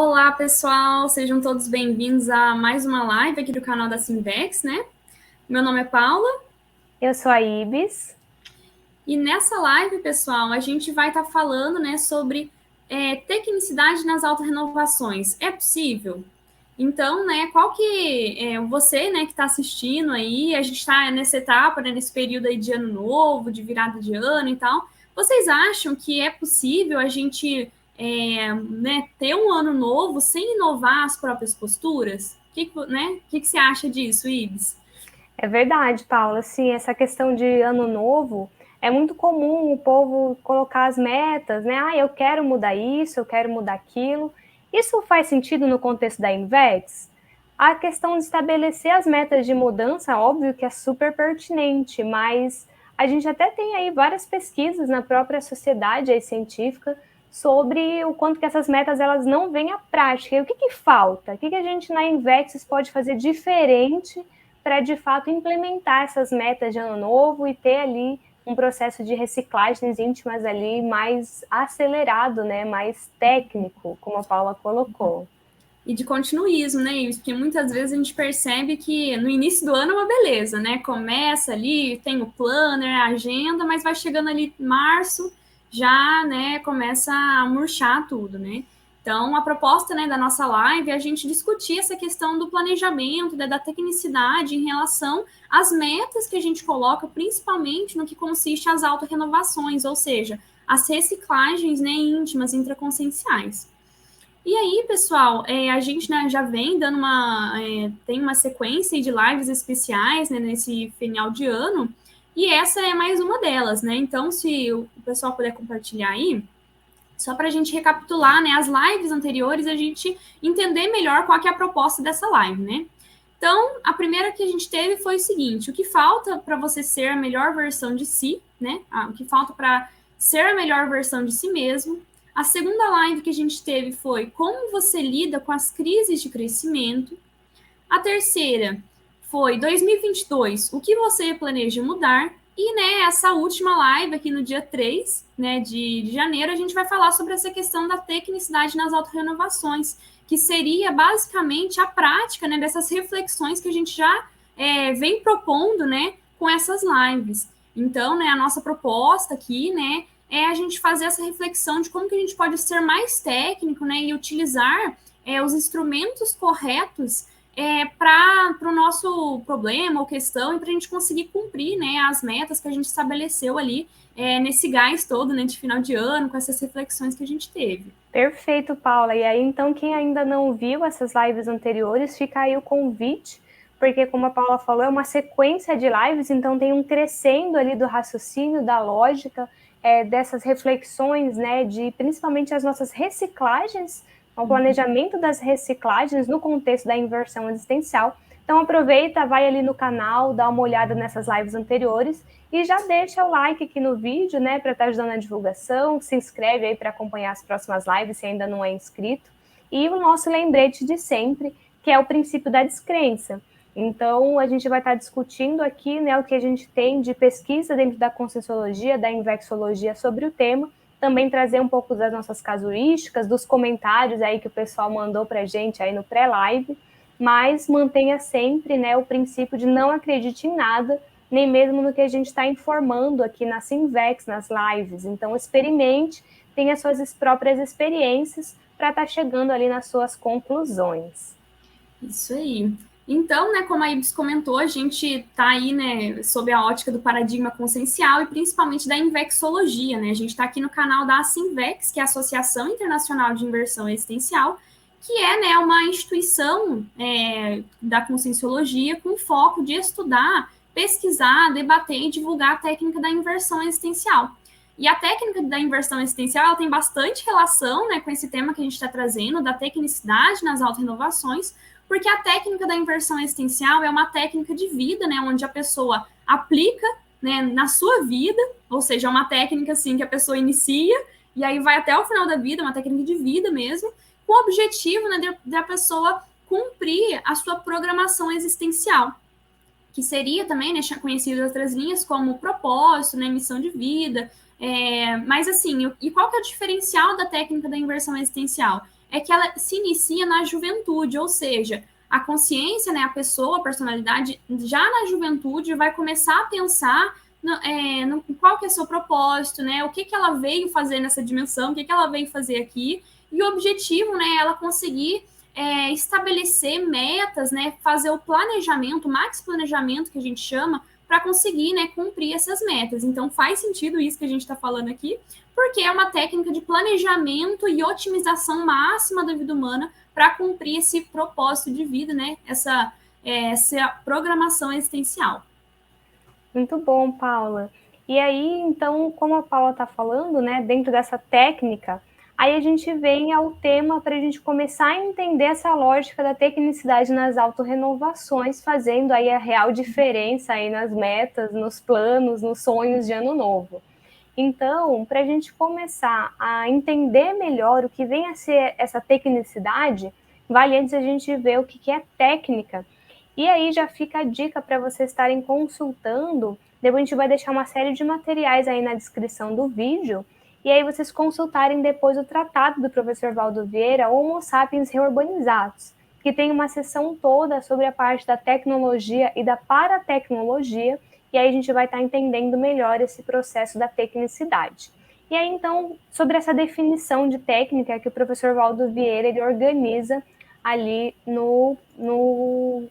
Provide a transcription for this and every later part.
Olá, pessoal, sejam todos bem-vindos a mais uma live aqui do canal da Simvex, né? Meu nome é Paula. Eu sou a Ibis. E nessa live, pessoal, a gente vai estar falando, né, sobre tecnicidade nas autorrenovações. É possível? Então, né, qual que é você, né, que está assistindo aí, a gente está nessa etapa, né, nesse período aí de ano novo, de virada de ano e tal, vocês acham que é possível a gente né, ter um ano novo sem inovar as próprias posturas? O que você acha disso, Ibis? É verdade, Paula. Sim, essa questão de ano novo é muito comum o povo colocar as metas, né? Ah, eu quero mudar isso, eu quero mudar aquilo. Isso faz sentido no contexto da Invex? A questão de estabelecer as metas de mudança, óbvio que é super pertinente, mas a gente até tem aí várias pesquisas na própria sociedade aí científica sobre o quanto que essas metas elas não vêm à prática. E o que, que falta? O que, que a gente na Invex pode fazer diferente para de fato implementar essas metas de ano novo e ter ali um processo de reciclagens íntimas ali mais acelerado, né, mais técnico, como a Paula colocou. E de continuismo, né? Porque muitas vezes a gente percebe que no início do ano é uma beleza, né? Começa ali, tem o planner, a agenda, mas vai chegando ali março, já, né, começa a murchar tudo, né? Então, a proposta, né, da nossa live é a gente discutir essa questão do planejamento, da tecnicidade em relação às metas que a gente coloca, principalmente no que consiste as autorrenovações, ou seja, as reciclagens, né, íntimas, intraconscienciais. E aí, pessoal, a gente, né, já vem dando tem uma sequência de lives especiais, né, nesse final de ano, e essa é mais uma delas, né? Então, se o pessoal puder compartilhar aí, só para a gente recapitular, né, as lives anteriores, a gente entender melhor qual que é a proposta dessa live, né? Então, a primeira que a gente teve foi o seguinte: o que falta para você ser a melhor versão de si, né? O que falta para ser a melhor versão de si mesmo. A segunda live que a gente teve foi como você lida com as crises de crescimento. A terceira foi 2022, o que você planeja mudar. E, né, essa última live aqui no dia 3, né, de janeiro, a gente vai falar sobre essa questão da tecnicidade nas autorrenovações, que seria basicamente a prática, né, dessas reflexões que a gente já vem propondo, né, com essas lives. Então, né, a nossa proposta aqui, né, é a gente fazer essa reflexão de como que a gente pode ser mais técnico, né, e utilizar os instrumentos corretos para o nosso problema ou questão e para a gente conseguir cumprir, né, as metas que a gente estabeleceu ali nesse gás todo, né, de final de ano, com essas reflexões que a gente teve. Perfeito, Paula. E aí, então, quem ainda não viu essas lives anteriores, fica aí o convite, porque, como a Paula falou, é uma sequência de lives, então tem um crescendo ali do raciocínio, da lógica, dessas reflexões, né, de principalmente as nossas reciclagens, o planejamento das reciclagens no contexto da inversão existencial. Então, aproveita, vai ali no canal, dá uma olhada nessas lives anteriores e já deixa o like aqui no vídeo, né, para estar ajudando na divulgação, se inscreve aí para acompanhar as próximas lives se ainda não é inscrito. E o nosso lembrete de sempre, que é o princípio da descrença. Então, a gente vai estar discutindo aqui, né, o que a gente tem de pesquisa dentro da conscienciologia, da invexologia sobre o tema, também trazer um pouco das nossas casuísticas, dos comentários aí que o pessoal mandou para a gente aí no pré-live, mas mantenha sempre, né, o princípio de não acredite em nada, nem mesmo no que a gente está informando aqui na Simvex, nas lives. Então, experimente, tenha suas próprias experiências para estar chegando ali nas suas conclusões. Isso aí. Então, né, como a Ibis comentou, a gente está aí, né, sob a ótica do paradigma consciencial e principalmente da invexologia, né? A gente está aqui no canal da Simvex, que é a Associação Internacional de Inversão Existencial, que é, né, uma instituição da conscienciologia com foco de estudar, pesquisar, debater e divulgar a técnica da inversão existencial. E a técnica da inversão existencial ela tem bastante relação, né, com esse tema que a gente está trazendo, da tecnicidade nas auto-renovações, porque a técnica da inversão existencial é uma técnica de vida, né, onde a pessoa aplica, né, na sua vida, ou seja, é uma técnica assim que a pessoa inicia e aí vai até o final da vida, uma técnica de vida mesmo, com o objetivo, né, de a pessoa cumprir a sua programação existencial, que seria também, né, conhecido outras linhas como propósito, né, missão de vida. Mas assim, e qual que é o diferencial da técnica da inversão existencial? é que ela se inicia na juventude, ou seja, a consciência, né, a pessoa, a personalidade, já na juventude vai começar a pensar no qual que é o seu propósito, né, o que ela veio fazer nessa dimensão, o que ela veio fazer aqui, e o objetivo, né, ela conseguir estabelecer metas, né, fazer o planejamento, o max planejamento que a gente chama, para conseguir, né, cumprir essas metas. Então faz sentido isso que a gente está falando aqui, porque é uma técnica de planejamento e otimização máxima da vida humana para cumprir esse propósito de vida, né? Essa programação existencial. Muito bom, Paula. E aí, então, como a Paula está falando, né, dentro dessa técnica, aí a gente vem ao tema para a gente começar a entender essa lógica da tecnicidade nas autorrenovações, fazendo aí a real diferença aí nas metas, nos planos, nos sonhos de ano novo. Então, para a gente começar a entender melhor o que vem a ser essa tecnicidade, vale antes a gente ver o que é técnica. E aí já fica a dica para vocês estarem consultando. Depois a gente vai deixar uma série de materiais aí na descrição do vídeo. E aí vocês consultarem depois o tratado do professor Valdo Vieira, Homo Sapiens Reurbanizados, que tem uma sessão toda sobre a parte da tecnologia e da paratecnologia, e aí a gente vai estar entendendo melhor esse processo da tecnicidade. E aí, então, sobre essa definição de técnica que o professor Valdo Vieira ele organiza ali no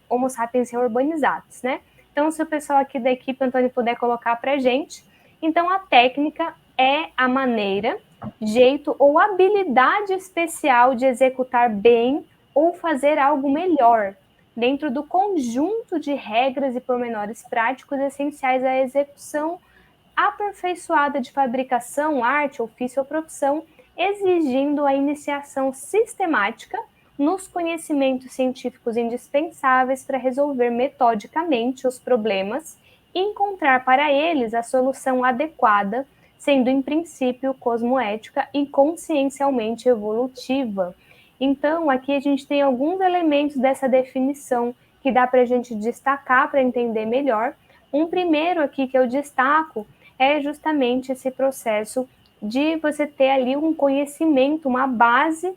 Homo Sapiens Reurbanizados, né? Então, se o pessoal aqui da equipe, Antônio, puder colocar para a gente. Então, a técnica é a maneira, jeito ou habilidade especial de executar bem ou fazer algo melhor, dentro do conjunto de regras e pormenores práticos essenciais à execução aperfeiçoada de fabricação, arte, ofício ou profissão, exigindo a iniciação sistemática nos conhecimentos científicos indispensáveis para resolver metodicamente os problemas e encontrar para eles a solução adequada, sendo em princípio cosmoética e consciencialmente evolutiva. Então, aqui a gente tem alguns elementos dessa definição que dá para a gente destacar para entender melhor. Um primeiro aqui que eu destaco é justamente esse processo de você ter ali um conhecimento, uma base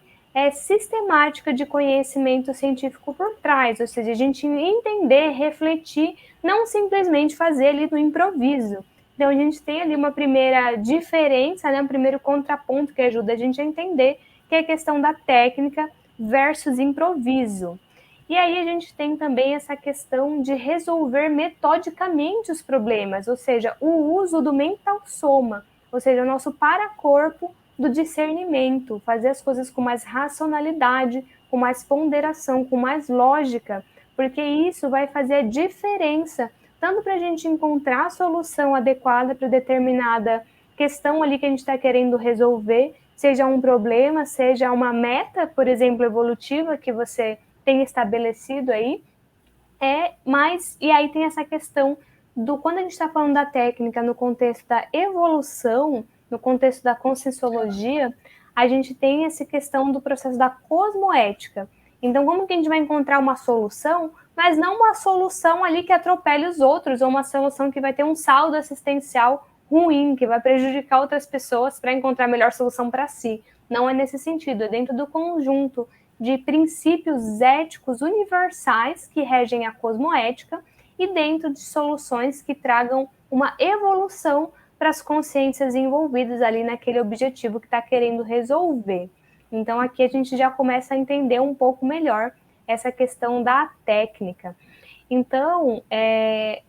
sistemática de conhecimento científico por trás, ou seja, a gente entender, refletir, não simplesmente fazer ali no improviso. Então, a gente tem ali uma primeira diferença, né, um primeiro contraponto que ajuda a gente a entender, que é a questão da técnica versus improviso. E aí a gente tem também essa questão de resolver metodicamente os problemas, ou seja, o uso do mental soma, ou seja, o nosso paracorpo do discernimento, fazer as coisas com mais racionalidade, com mais ponderação, com mais lógica, porque isso vai fazer a diferença, tanto para a gente encontrar a solução adequada para determinada questão ali que a gente está querendo resolver, seja um problema, seja uma meta, por exemplo, evolutiva que você tem estabelecido aí, mas e aí tem essa questão do quando a gente está falando da técnica no contexto da evolução, no contexto da conscienciologia, a gente tem essa questão do processo da cosmoética. Então, como que a gente vai encontrar uma solução, mas não uma solução ali que atropele os outros, ou uma solução que vai ter um saldo assistencial ruim, que vai prejudicar outras pessoas para encontrar a melhor solução para si. Não é nesse sentido, é dentro do conjunto de princípios éticos universais que regem a cosmoética e dentro de soluções que tragam uma evolução para as consciências envolvidas ali naquele objetivo que está querendo resolver. Então, aqui a gente já começa a entender um pouco melhor essa questão da técnica. Então,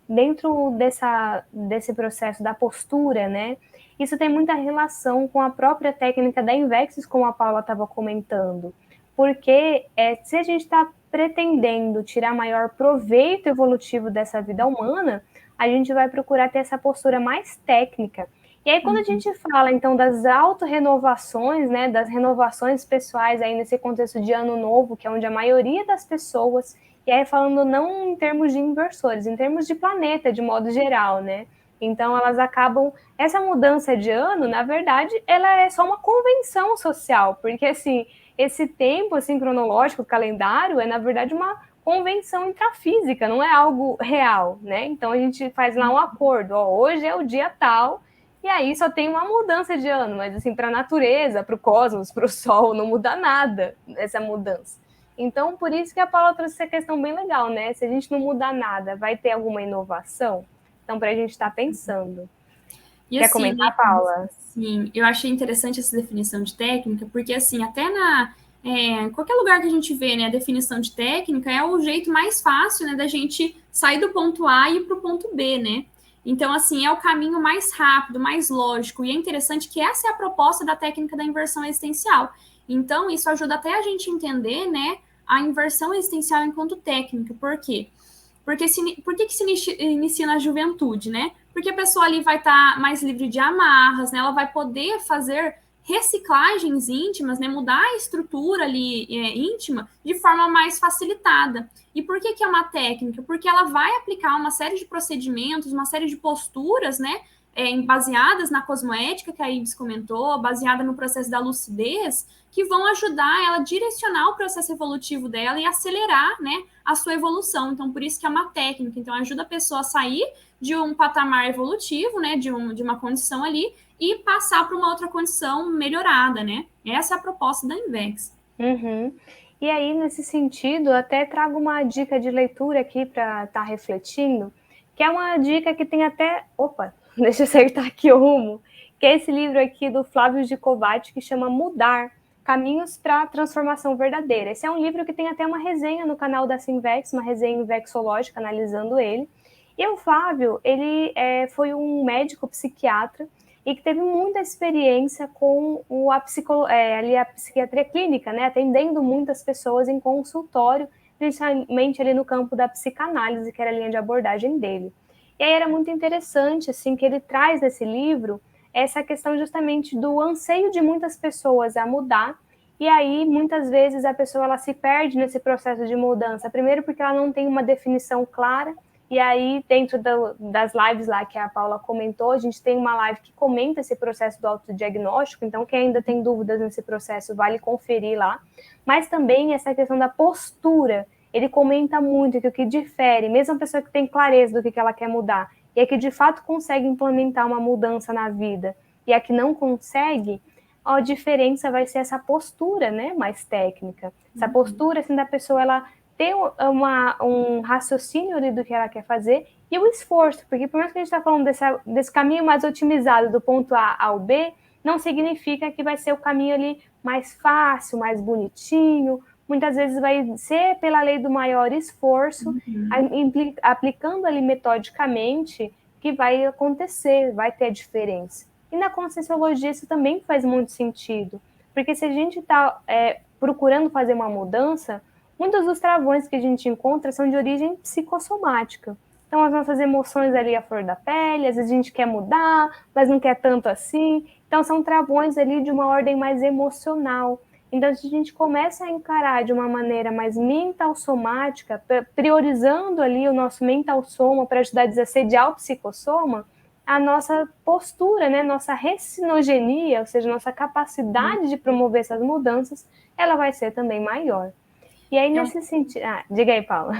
dentro desse processo da postura, né, isso tem muita relação com a própria técnica da Invexis, como a Paula estava comentando, porque se a gente está pretendendo tirar maior proveito evolutivo dessa vida humana, a gente vai procurar ter essa postura mais técnica. E aí, quando a gente fala, então, das autorrenovações, né, das renovações pessoais aí nesse contexto de ano novo, que é onde a maioria das pessoas, e aí falando não em termos de inversores, em termos de planeta, de modo geral, né? Então, elas acabam... Essa mudança de ano, na verdade, ela é só uma convenção social, porque, assim, esse tempo, assim, cronológico, calendário, é, na verdade, uma convenção intrafísica, não é algo real, né? Então, a gente faz lá um acordo, ó, hoje é o dia tal, E aí só tem uma mudança de ano, mas assim, para a natureza, para o cosmos, para o Sol, não muda nada essa mudança. Então, por isso que a Paula trouxe essa questão bem legal, né? Se a gente não mudar nada, vai ter alguma inovação? Então, para a gente estar pensando. E Quer assim, né, comentar, Paula? sim, eu achei interessante essa definição de técnica, porque assim, até qualquer lugar que a gente vê, né, a definição de técnica é o jeito mais fácil, né, da gente sair do ponto A e ir para o ponto B, né? Então, assim, é o caminho mais rápido, mais lógico, e é interessante que essa é a proposta da técnica da inversão existencial. Então, isso ajuda até a gente entender, né, a inversão existencial enquanto técnica. Por quê? Por que se inicia na juventude, né? Porque a pessoa ali vai estar mais livre de amarras, né? Ela vai poder fazer reciclagens íntimas, né? Mudar a estrutura ali íntima de forma mais facilitada. E por que é uma técnica? Porque ela vai aplicar uma série de procedimentos, uma série de posturas, né? Baseadas na cosmoética que a Ibis comentou, baseada no processo da lucidez, que vão ajudar ela a direcionar o processo evolutivo dela e acelerar, né, a sua evolução. Então, por isso que é uma técnica. Então, ajuda a pessoa a sair de um patamar evolutivo, né, de uma condição ali, e passar para uma outra condição melhorada, né? Essa é a proposta da Invex. Uhum. E aí, nesse sentido, até trago uma dica de leitura aqui para estar refletindo, que é uma dica que tem até... Opa, deixa eu acertar aqui o rumo. Que é esse livro aqui do Flávio Gicovati, que chama Mudar, Caminhos para a Transformação Verdadeira. Esse é um livro que tem até uma resenha no canal da Sinvex, uma resenha invexológica, analisando ele. E o Flávio, ele foi um médico psiquiatra e que teve muita experiência com a psiquiatria clínica, né, atendendo muitas pessoas em consultório, principalmente ali no campo da psicanálise, que era a linha de abordagem dele. E aí era muito interessante, assim, que ele traz nesse livro essa questão justamente do anseio de muitas pessoas a mudar, e aí muitas vezes a pessoa ela se perde nesse processo de mudança, primeiro porque ela não tem uma definição clara. E aí, dentro das lives lá que a Paula comentou, a gente tem uma live que comenta esse processo do autodiagnóstico, então quem ainda tem dúvidas nesse processo, vale conferir lá. Mas também essa questão da postura, ele comenta muito que o que difere, mesmo a pessoa que tem clareza do que ela quer mudar, e é que de fato consegue implementar uma mudança na vida, e a que não consegue, a diferença vai ser essa postura, né, mais técnica. Essa postura, assim, da pessoa, ela ter um raciocínio ali do que ela quer fazer e o esforço, porque por mais que a gente está falando desse caminho mais otimizado do ponto A ao B, não significa que vai ser o caminho ali mais fácil, mais bonitinho. Muitas vezes vai ser pela lei do maior esforço, aplicando ali metodicamente, que vai acontecer, vai ter a diferença. E na Conscienciologia isso também faz muito sentido, porque se a gente está procurando fazer uma mudança, muitos dos travões que a gente encontra são de origem psicossomática. Então, as nossas emoções ali à flor da pele, às vezes a gente quer mudar, mas não quer tanto assim. Então, são travões ali de uma ordem mais emocional. Então, se a gente começa a encarar de uma maneira mais mental somática, priorizando ali o nosso mental soma para ajudar a desassediar o psicossoma, a nossa postura, né, nossa recinogenia, ou seja, nossa capacidade de promover essas mudanças, ela vai ser também maior. E aí, nesse sentido... diga aí, Paula.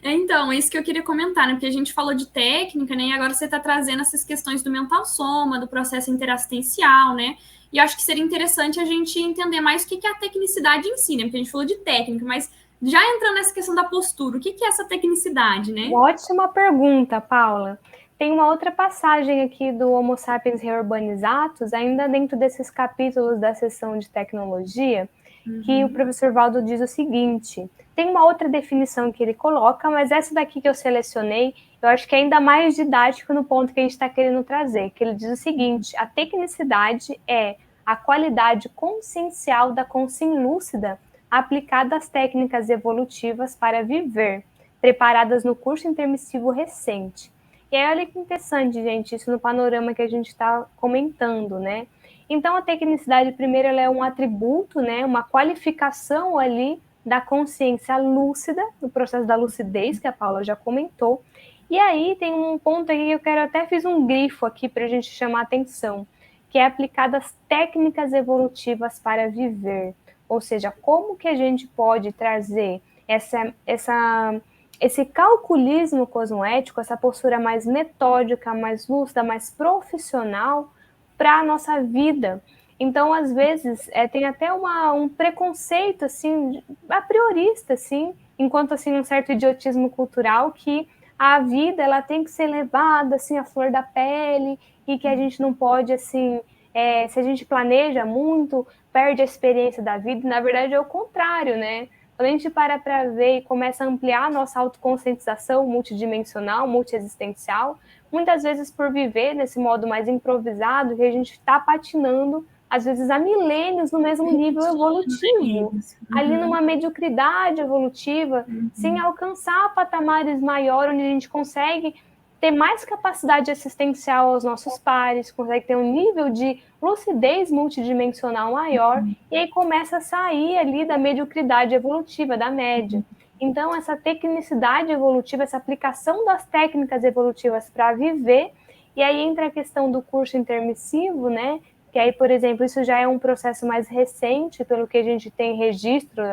Então, é isso que eu queria comentar, né? Porque a gente falou de técnica, né? E agora você está trazendo essas questões do mental soma, do processo interassistencial, né? E eu acho que seria interessante a gente entender mais o que é a tecnicidade em si, né? Porque a gente falou de técnica, mas já entrando nessa questão da postura, o que é essa tecnicidade, né? Ótima pergunta, Paula. Tem uma outra passagem aqui do Homo Sapiens Reurbanizatus, ainda dentro desses capítulos da seção de tecnologia, que o professor Valdo diz o seguinte: tem uma outra definição que ele coloca, mas essa daqui que eu selecionei, eu acho que é ainda mais didático no ponto que a gente está querendo trazer, que ele diz o seguinte: a tecnicidade é a qualidade consciencial da consciência lúcida aplicada às técnicas evolutivas para viver, preparadas no curso intermissivo recente. E aí, olha que interessante, gente, isso no panorama que a gente está comentando, né? Então, a tecnicidade, primeiro, ela é um atributo, né, uma qualificação ali da consciência lúcida, no processo da lucidez, que a Paula já comentou. E aí tem um ponto aqui que eu quero, até fiz um grifo aqui para a gente chamar a atenção, que é aplicada às técnicas evolutivas para viver. Ou seja, como que a gente pode trazer essa esse calculismo cosmoético, essa postura mais metódica, mais lúcida, mais profissional para a nossa vida. Então, às vezes, tem até um preconceito, assim, a priorista, assim, enquanto, assim, um certo idiotismo cultural que a vida, ela tem que ser levada, assim, à flor da pele e que a gente não pode, assim, se a gente planeja muito, perde a experiência da vida. Na verdade, é o contrário, né? Quando a gente para ver e começa a ampliar a nossa autoconscientização multidimensional, multiexistencial, muitas vezes por viver nesse modo mais improvisado, que a gente está patinando, às vezes há milênios no mesmo nível evolutivo, ali numa mediocridade evolutiva, sem alcançar patamares maiores, onde a gente consegue ter mais capacidade assistencial aos nossos pares, consegue ter um nível de lucidez multidimensional maior, e aí começa a sair ali da mediocridade evolutiva, da média. Então, essa tecnicidade evolutiva, essa aplicação das técnicas evolutivas para viver, e aí entra a questão do curso intermissivo, né? Que aí, por exemplo, isso já é um processo mais recente, pelo que a gente tem registro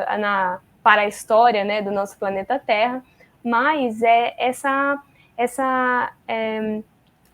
para a história, né, do nosso planeta Terra, mas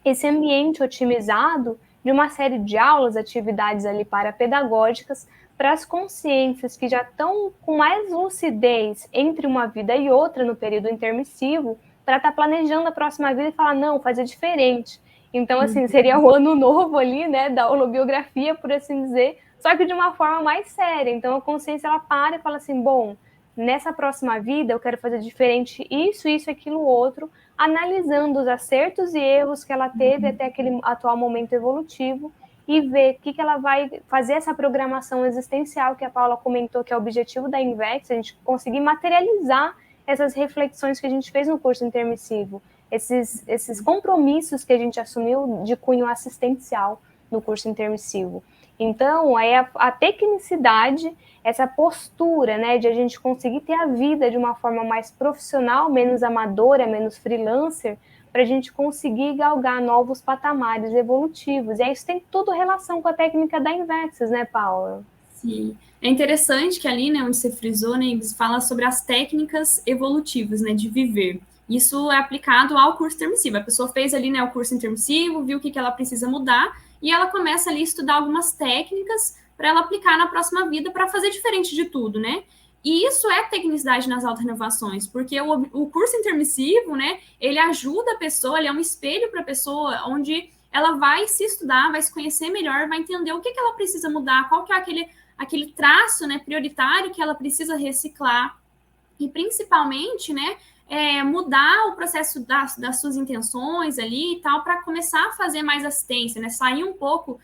esse ambiente otimizado de uma série de aulas, atividades ali parapedagógicas, para as consciências que já estão com mais lucidez entre uma vida e outra no período intermissivo, para estar planejando a próxima vida e falar, não, fazer diferente. Então, assim, seria o ano novo ali, né, da holobiografia, por assim dizer, só que de uma forma mais séria. Então, a consciência, ela para e fala assim, bom, nessa próxima vida eu quero fazer diferente isso, aquilo, outro, analisando os acertos e erros que ela teve até aquele atual momento evolutivo e ver o que ela vai fazer, essa programação existencial que a Paula comentou, que é o objetivo da INVEX, a gente conseguir materializar essas reflexões que a gente fez no curso intermissivo, esses compromissos que a gente assumiu de cunho assistencial no curso intermissivo. Então, aí a tecnicidade, essa postura, né, de a gente conseguir ter a vida de uma forma mais profissional, menos amadora, menos freelancer, para a gente conseguir galgar novos patamares evolutivos. E aí isso tem tudo relação com a técnica da Invexus, né, Paula? Sim. É interessante que ali, né, onde você frisou, né, eles falam sobre as técnicas evolutivas, né, de viver. Isso é aplicado ao curso intermissivo. A pessoa fez ali, né, o curso intermissivo, viu o que ela precisa mudar, e ela começa ali a estudar algumas técnicas para ela aplicar na próxima vida para fazer diferente de tudo, né? E isso é tecnicidade nas auto-renovações, porque o curso intermissivo, né, ele ajuda a pessoa, ele é um espelho para a pessoa, onde ela vai se estudar, vai se conhecer melhor, vai entender o que ela precisa mudar, qual que é aquele traço, né, prioritário que ela precisa reciclar, e principalmente, né, mudar o processo das suas intenções ali e tal, para começar a fazer mais assistência, né, sair um pouco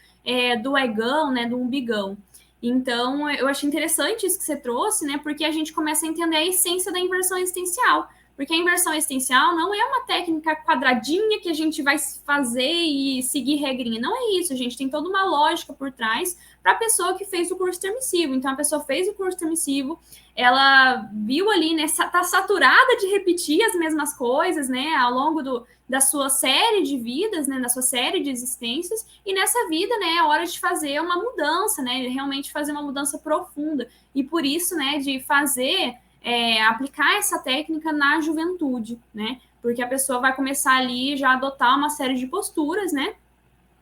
do egão, né, do umbigão. Então, eu achei interessante isso que você trouxe, né, porque a gente começa a entender a essência da inversão existencial, porque a inversão existencial não é uma técnica quadradinha que a gente vai fazer e seguir regrinha. Não é isso, gente. Tem toda uma lógica por trás para a pessoa que fez o curso intermissivo. Então, a pessoa fez o curso intermissivo, ela viu ali, né, tá saturada de repetir as mesmas coisas, né, ao longo da sua série de vidas, né, da sua série de existências, e nessa vida, né, é hora de fazer uma mudança, né, realmente fazer uma mudança profunda. E por isso, né, de fazer... aplicar essa técnica na juventude, né? Porque a pessoa vai começar ali já a adotar uma série de posturas, né?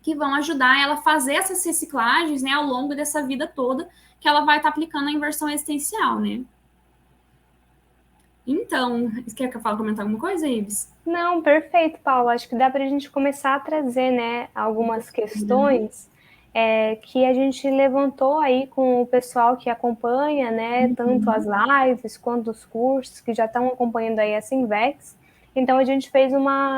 Que vão ajudar ela a fazer essas reciclagens, né? Ao longo dessa vida toda, que ela vai estar aplicando a inversão existencial, né? Então, você quer que eu fale, comentar alguma coisa, Ives? Não, perfeito, Paulo. Acho que dá para a gente começar a trazer, né, algumas questões que a gente levantou aí com o pessoal que acompanha, né, tanto as lives quanto os cursos que já estão acompanhando aí a Sinvex. Então a gente fez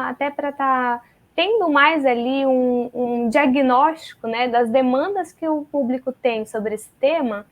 até para estar tendo mais ali um diagnóstico, né, das demandas que o público tem sobre esse tema,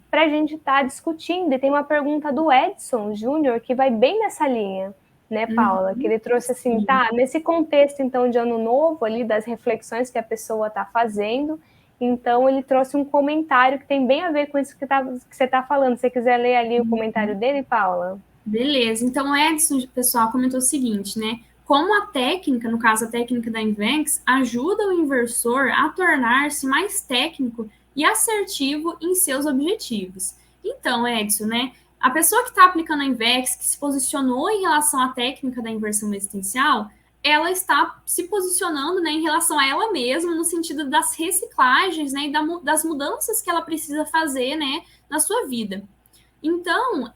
para a gente estar discutindo. E tem uma pergunta do Edson Júnior que vai bem nessa linha, né, Paula? Que ele trouxe assim, tá, nesse contexto, então, de ano novo, ali, das reflexões que a pessoa está fazendo, então ele trouxe um comentário que tem bem a ver com isso que você está falando. Se você quiser ler ali o comentário dele, Paula? Beleza. Então, o Edson, pessoal, comentou o seguinte, né? Como a técnica, no caso a técnica da Invex, ajuda o inversor a tornar-se mais técnico e assertivo em seus objetivos. Então, Edson, né? A pessoa que está aplicando a Invex, que se posicionou em relação à técnica da inversão existencial, ela está se posicionando, né, em relação a ela mesma, no sentido das reciclagens, né, e das mudanças que ela precisa fazer, né, na sua vida. Então,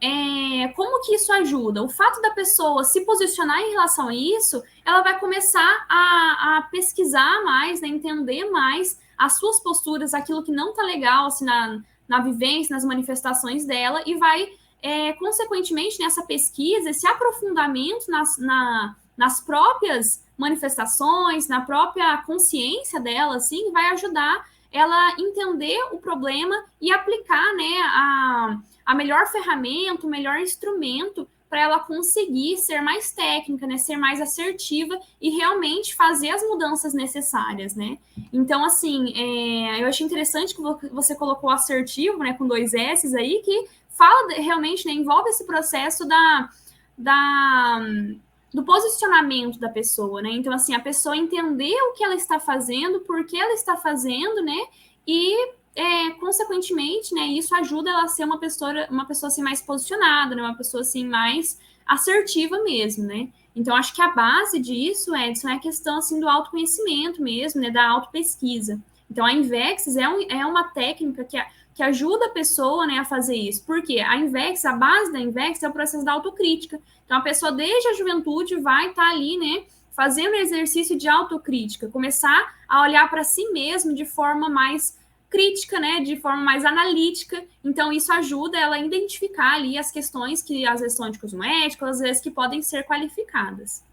como que isso ajuda? O fato da pessoa se posicionar em relação a isso, ela vai começar a pesquisar mais, né, entender mais as suas posturas, aquilo que não está legal assim, na vivência, nas manifestações dela, e vai, consequentemente, nessa pesquisa, esse aprofundamento nas próprias manifestações, na própria consciência dela, assim, vai ajudar ela entender o problema e aplicar, né, a melhor ferramenta, o melhor instrumento para ela conseguir ser mais técnica, né, ser mais assertiva e realmente fazer as mudanças necessárias, né? Então, assim, eu achei interessante que você colocou assertivo, né, com 2 S's aí, que fala realmente, né, envolve esse processo do posicionamento da pessoa, né? Então, assim, a pessoa entender o que ela está fazendo, por que ela está fazendo, né? E, consequentemente, né, isso ajuda ela a ser uma pessoa assim, mais posicionada, né? Uma pessoa assim, mais assertiva mesmo, né? Então, acho que a base disso, Edson, é a questão assim, do autoconhecimento mesmo, né? Da autopesquisa. Então, a Invex é uma técnica que ajuda a pessoa, né, a fazer isso. Por quê? A base da Invex é o processo da autocrítica. Então, a pessoa, desde a juventude, vai estar ali, né, fazendo exercício de autocrítica, começar a olhar para si mesmo de forma mais crítica, né, de forma mais analítica. Então, isso ajuda ela a identificar ali as questões que às vezes são anticosmoéticas, às vezes que podem ser qualificadas.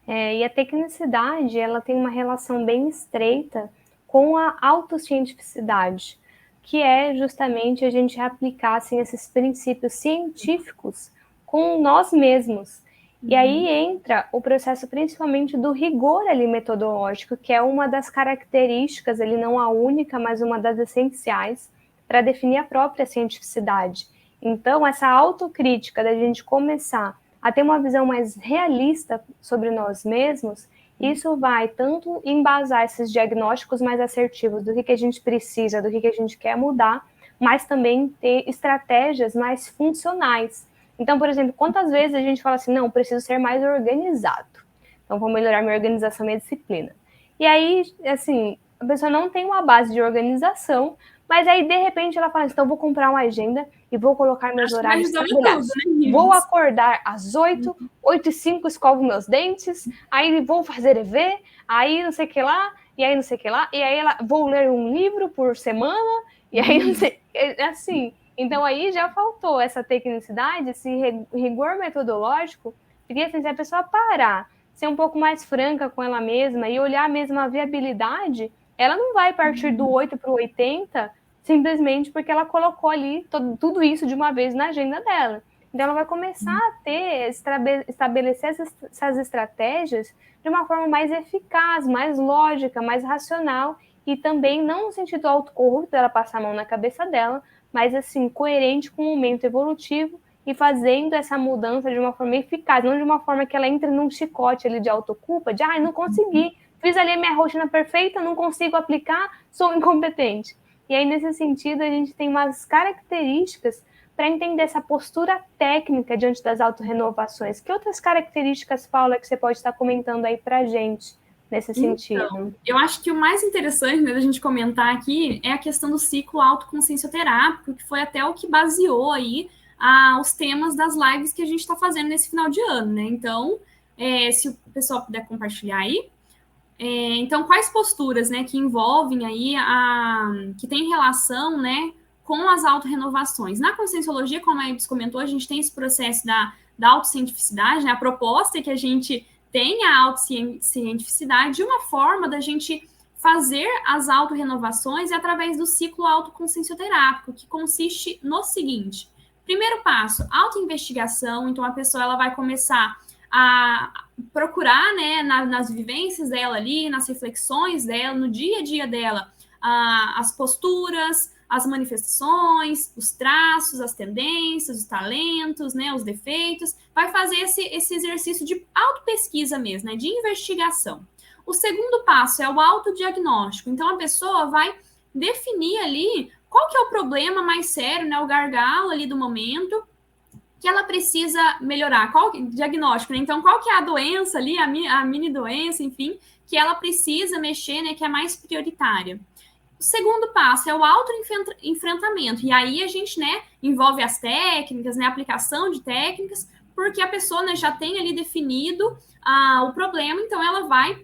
E a tecnicidade, ela tem uma relação bem estreita com a autocientificidade, que é justamente a gente aplicar assim, esses princípios científicos com nós mesmos. E aí entra o processo principalmente do rigor ali metodológico, que é uma das características, ele não a única, mas uma das essenciais para definir a própria cientificidade. Então, essa autocrítica da gente começar a ter uma visão mais realista sobre nós mesmos, isso vai tanto embasar esses diagnósticos mais assertivos do que a gente precisa, do que a gente quer mudar, mas também ter estratégias mais funcionais. Então, por exemplo, quantas vezes a gente fala assim, não, preciso ser mais organizado. Então, vou melhorar minha organização, minha disciplina. E aí, assim, a pessoa não tem uma base de organização, mas aí, de repente, ela fala assim, então, vou comprar uma agenda e vou colocar meus horários trabalhados. Né, vou acordar às 8, 8h05 escovo meus dentes, aí vou fazer EV, aí não sei o que lá, e aí não sei o que lá, e aí vou ler um livro por semana, e aí não sei, assim... Então, aí já faltou essa tecnicidade, esse rigor metodológico, porque assim, se a pessoa parar, ser um pouco mais franca com ela mesma e olhar mesmo a viabilidade, ela não vai partir do 8 para o 80 simplesmente porque ela colocou ali tudo isso de uma vez na agenda dela. Então, ela vai começar a estabelecer essas estratégias de uma forma mais eficaz, mais lógica, mais racional e também não no sentido autocorrupto dela passar a mão na cabeça dela, mas assim, coerente com o momento evolutivo e fazendo essa mudança de uma forma eficaz, não de uma forma que ela entre num chicote ali de autoculpa, de não consegui, fiz ali a minha rotina perfeita, não consigo aplicar, sou incompetente. E aí, nesse sentido, a gente tem umas características para entender essa postura técnica diante das autorrenovações. Que outras características, Paula, que você pode estar comentando aí para a gente nesse sentido? Então, eu acho que o mais interessante, né, da gente comentar aqui é a questão do ciclo autoconsciencioterápico, que foi até o que baseou aí os temas das lives que a gente está fazendo nesse final de ano, né? Então, se o pessoal puder compartilhar aí. Então, quais posturas, né, que envolvem aí que tem relação, né, com as autorrenovações? Na Conscienciologia, como a Ibis comentou, a gente tem esse processo da autocientificidade, né? A proposta é que a gente tenha a autocientificidade, e uma forma da gente fazer as autorrenovações é através do ciclo autoconsciencioterápico, que consiste no seguinte: primeiro passo, autoinvestigação. Então, a pessoa ela vai começar a procurar, né, nas vivências dela ali, nas reflexões dela, no dia a dia dela, as posturas, as manifestações, os traços, as tendências, os talentos, né, os defeitos, vai fazer esse exercício de autopesquisa mesmo, né, de investigação. O segundo passo é o autodiagnóstico. Então, a pessoa vai definir ali qual que é o problema mais sério, né, o gargalo ali do momento, que ela precisa melhorar? Qual diagnóstico, né? Então, qual que é a doença ali, a mini doença, enfim, que ela precisa mexer, né, que é mais prioritária? O segundo passo é o autoenfrentamento. E aí a gente, né, envolve as técnicas, né, a aplicação de técnicas, porque a pessoa, né, já tem ali definido o problema, então ela vai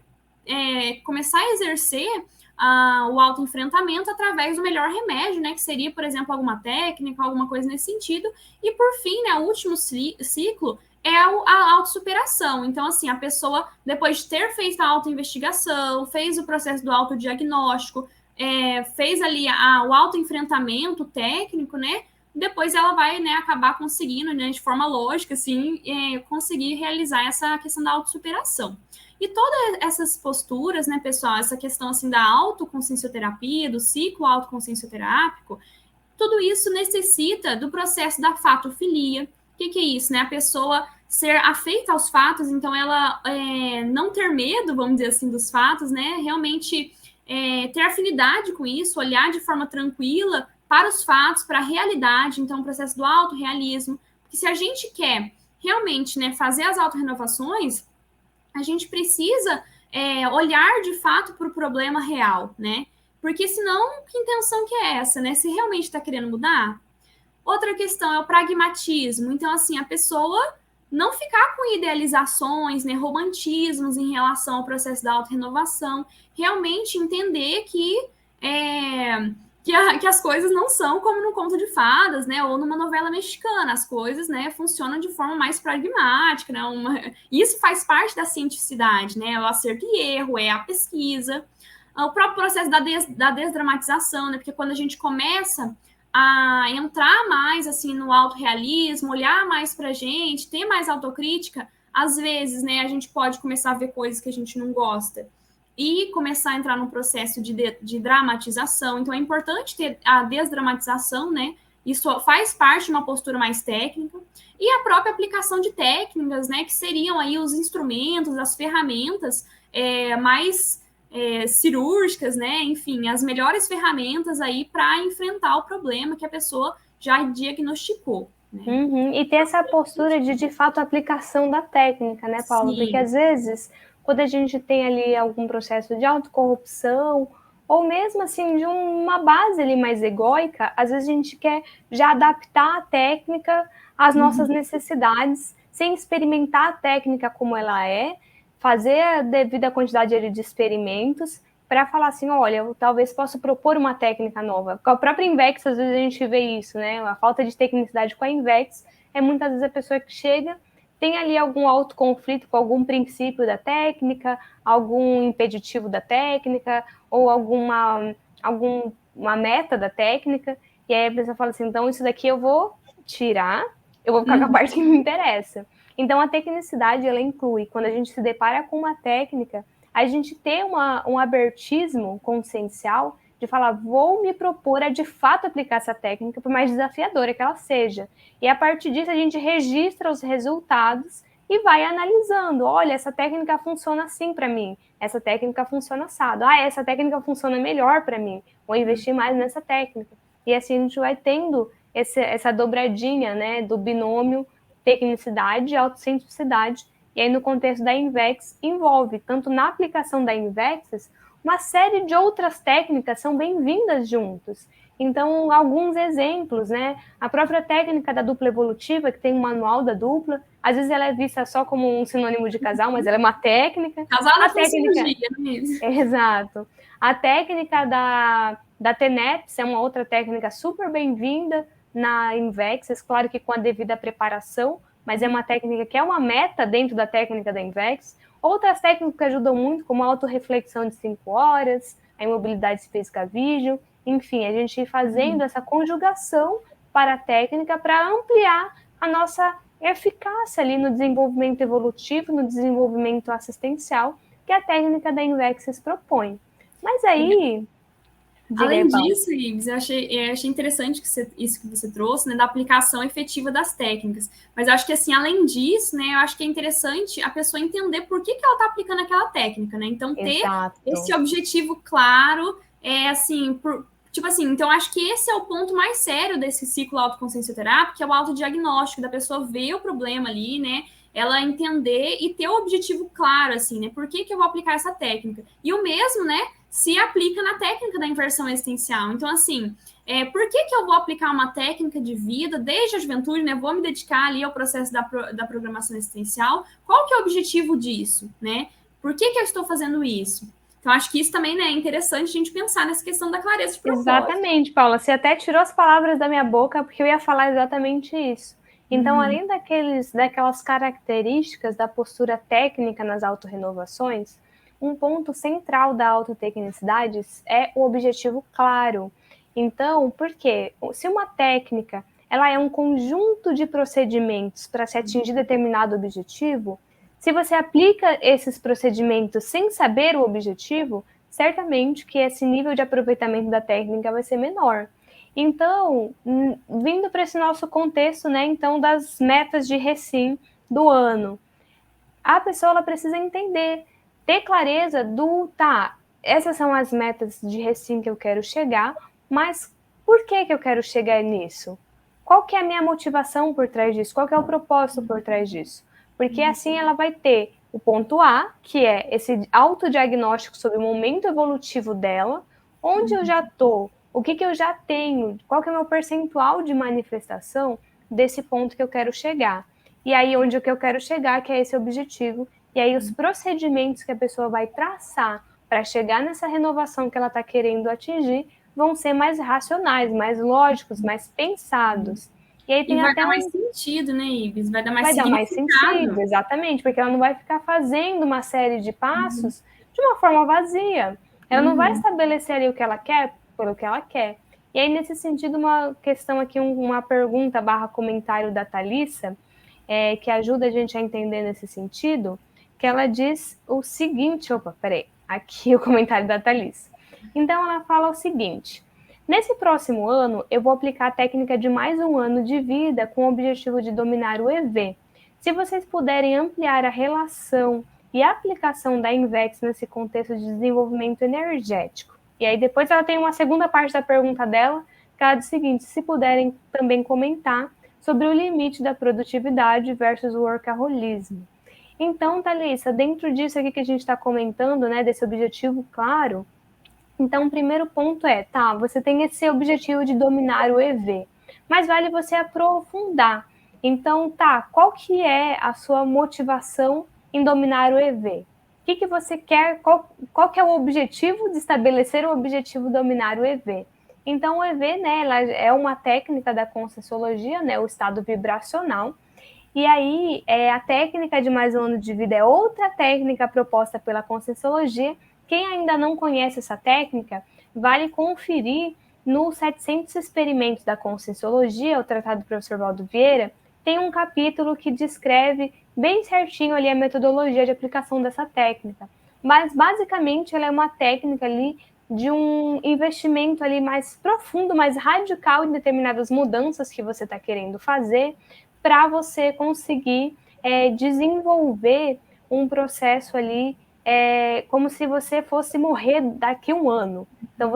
começar a exercer o autoenfrentamento através do melhor remédio, né, que seria, por exemplo, alguma técnica, alguma coisa nesse sentido. E por fim, né, o último ciclo é a autossuperação. Então, assim, a pessoa, depois de ter feito a autoinvestigação, fez o processo do autodiagnóstico, fez ali o autoenfrentamento técnico, né? Depois ela vai, né, acabar conseguindo, né, de forma lógica, assim, conseguir realizar essa questão da autossuperação. E todas essas posturas, né, pessoal, essa questão, assim, da autoconsciencioterapia, do ciclo autoconsciencioterápico, tudo isso necessita do processo da fatofilia. O que é isso, né? A pessoa ser afeita aos fatos, então ela não ter medo, vamos dizer assim, dos fatos, né? Realmente ter afinidade com isso, olhar de forma tranquila para os fatos, para a realidade, então o processo do autorrealismo. Porque se a gente quer realmente, né, fazer as autorrenovações, a gente precisa olhar de fato para o problema real, né? Porque senão, que intenção que é essa, né? Se realmente está querendo mudar. Outra questão é o pragmatismo. Então, assim, a pessoa não ficar com idealizações, né, romantismos em relação ao processo da autorrenovação, realmente entender que as coisas não são como no conto de fadas, né, ou numa novela mexicana, as coisas, né, funcionam de forma mais pragmática, né, isso faz parte da cientificidade, né, o acerto e erro, é a pesquisa, o próprio processo da desdramatização, né, porque quando a gente começa a entrar mais assim no autorrealismo, olhar mais para a gente, ter mais autocrítica, às vezes, né, a gente pode começar a ver coisas que a gente não gosta e começar a entrar num processo de dramatização. Então, é importante ter a desdramatização, né? Isso faz parte de uma postura mais técnica. E a própria aplicação de técnicas, né? Que seriam aí os instrumentos, as ferramentas mais cirúrgicas, né? Enfim, as melhores ferramentas aí para enfrentar o problema que a pessoa já diagnosticou. Né? Uhum. E ter essa postura de fato, aplicação da técnica, né, Paula? Sim. Porque às vezes, quando a gente tem ali algum processo de autocorrupção, ou mesmo assim de uma base ali mais egóica, às vezes a gente quer já adaptar a técnica às nossas necessidades, sem experimentar a técnica como ela é, fazer a devida quantidade de experimentos, para falar assim, olha, eu talvez possa propor uma técnica nova. Com a própria Invex, às vezes a gente vê isso, né? A falta de tecnicidade com a Invex é muitas vezes a pessoa que chega, tem ali algum autoconflito com algum princípio da técnica, algum impeditivo da técnica, ou alguma meta da técnica, e aí a pessoa fala assim, então isso daqui eu vou tirar, eu vou ficar com a parte que me interessa. Então a tecnicidade, ela inclui, quando a gente se depara com uma técnica, a gente ter um abertismo consciencial de falar, vou me propor a de fato aplicar essa técnica, por mais desafiadora que ela seja. E a partir disso a gente registra os resultados e vai analisando. Olha, essa técnica funciona assim para mim, essa técnica funciona assado. Essa técnica funciona melhor para mim, vou investir mais nessa técnica. E assim a gente vai tendo essa dobradinha, né, do binômio tecnicidade e autocientificidade. E aí, no contexto da Invex, envolve, tanto na aplicação da Invex, uma série de outras técnicas são bem-vindas juntos. Então, alguns exemplos, né? A própria técnica da dupla evolutiva, que tem um manual da dupla, às vezes ela é vista só como um sinônimo de casal, mas ela é uma técnica. Casal na técnica, mesmo. Exato. A técnica da TENEPS é uma outra técnica super bem-vinda na Invex, claro que com a devida preparação, mas é uma técnica que é uma meta dentro da técnica da Invex. Outras técnicas que ajudam muito, como a autorreflexão de 5 horas, a imobilidade física vídeo, enfim, a gente ir fazendo essa conjugação para a técnica para ampliar a nossa eficácia ali no desenvolvimento evolutivo, no desenvolvimento assistencial, que a técnica da Invex propõe. Mas aí... Além disso, Ives, eu achei interessante isso que você trouxe, né, da aplicação efetiva das técnicas. Mas eu acho que, assim, além disso, né, eu acho que é interessante a pessoa entender por que ela está aplicando aquela técnica, né? Então, ter esse objetivo claro, assim, Tipo assim, então acho que esse é o ponto mais sério desse ciclo autoconsciencioterápico, que é o autodiagnóstico, da pessoa ver o problema ali, né? Ela entender e ter o objetivo claro, assim, né? Por que eu vou aplicar essa técnica? E o mesmo, né, se aplica na técnica da inversão existencial. Então, assim, por que eu vou aplicar uma técnica de vida desde a juventude, né? Vou me dedicar ali ao processo da programação existencial. Qual que é o objetivo disso, né? Por que eu estou fazendo isso? Então, acho que isso também, né, é interessante a gente pensar nessa questão da clareza de propósito. Exatamente, Paula. Você até tirou as palavras da minha boca, porque eu ia falar exatamente isso. Então, além daquelas características da postura técnica nas autorrenovações, um ponto central da autotecnicidade é o objetivo claro. Então, por quê? Se uma técnica ela é um conjunto de procedimentos para se atingir determinado objetivo, se você aplica esses procedimentos sem saber o objetivo, certamente que esse nível de aproveitamento da técnica vai ser menor. Então, vindo para esse nosso contexto, né, então das metas de recém do ano, a pessoa ela precisa entender, ter clareza essas são as metas de recém que eu quero chegar, mas por que eu quero chegar nisso? Qual que é a minha motivação por trás disso? Qual que é o propósito por trás disso? Porque assim ela vai ter o ponto A, que é esse autodiagnóstico sobre o momento evolutivo dela, onde eu já estou, o que eu já tenho, qual que é o meu percentual de manifestação desse ponto que eu quero chegar. E aí, onde que eu quero chegar, que é esse objetivo. E aí, os procedimentos que a pessoa vai traçar para chegar nessa renovação que ela está querendo atingir vão ser mais racionais, mais lógicos, mais pensados. E aí tem vai dar mais sentido, né, Ibis? Vai dar mais significado. Vai dar mais sentido, exatamente, porque ela não vai ficar fazendo uma série de passos de uma forma vazia. Ela não vai estabelecer ali o que ela quer pelo que ela quer. E aí, nesse sentido, uma questão aqui, uma pergunta / comentário da Thalissa, que ajuda a gente a entender nesse sentido, que ela diz o seguinte, aqui o comentário da Thalissa. Então, ela fala o seguinte: nesse próximo ano, eu vou aplicar a técnica de mais um ano de vida com o objetivo de dominar o EV. Se vocês puderem ampliar a relação e a aplicação da Invex nesse contexto de desenvolvimento energético. E aí depois ela tem uma segunda parte da pergunta dela, que ela diz o seguinte: se puderem também comentar sobre o limite da produtividade versus o workaholismo. Então, Thalissa, dentro disso aqui que a gente está comentando, né, desse objetivo claro, então o primeiro ponto é, você tem esse objetivo de dominar o EV, mas vale você aprofundar. Então, qual que é a sua motivação em dominar o EV? O que você quer, qual que é o objetivo de estabelecer o objetivo de dominar o EV? Então, o EV, né, ela é uma técnica da Conscienciologia, né, o estado vibracional. E aí, a técnica de mais um ano de vida é outra técnica proposta pela Conscienciologia. Quem ainda não conhece essa técnica, vale conferir nos 700 experimentos da Conscienciologia, o tratado do professor Valdo Vieira, tem um capítulo que descreve bem certinho ali a metodologia de aplicação dessa técnica. Mas, basicamente, ela é uma técnica ali de um investimento ali mais profundo, mais radical em determinadas mudanças que você está querendo fazer para você conseguir desenvolver um processo ali como se você fosse morrer daqui a um ano. Então,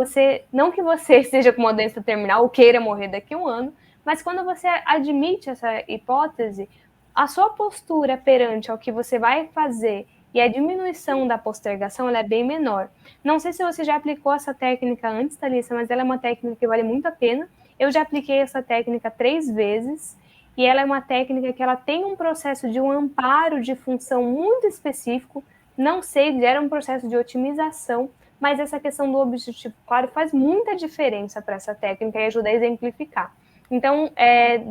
não que você esteja com uma doença terminal ou queira morrer daqui a um ano, mas quando você admite essa hipótese, a sua postura perante ao que você vai fazer e a diminuição da postergação ela é bem menor. Não sei se você já aplicou essa técnica antes, Thalissa, mas ela é uma técnica que vale muito a pena. Eu já apliquei essa técnica 3 vezes, e ela é uma técnica que ela tem um processo de um amparo de função muito específico. Não sei, gera um processo de otimização, mas essa questão do objetivo claro faz muita diferença para essa técnica e ajuda a exemplificar. Então,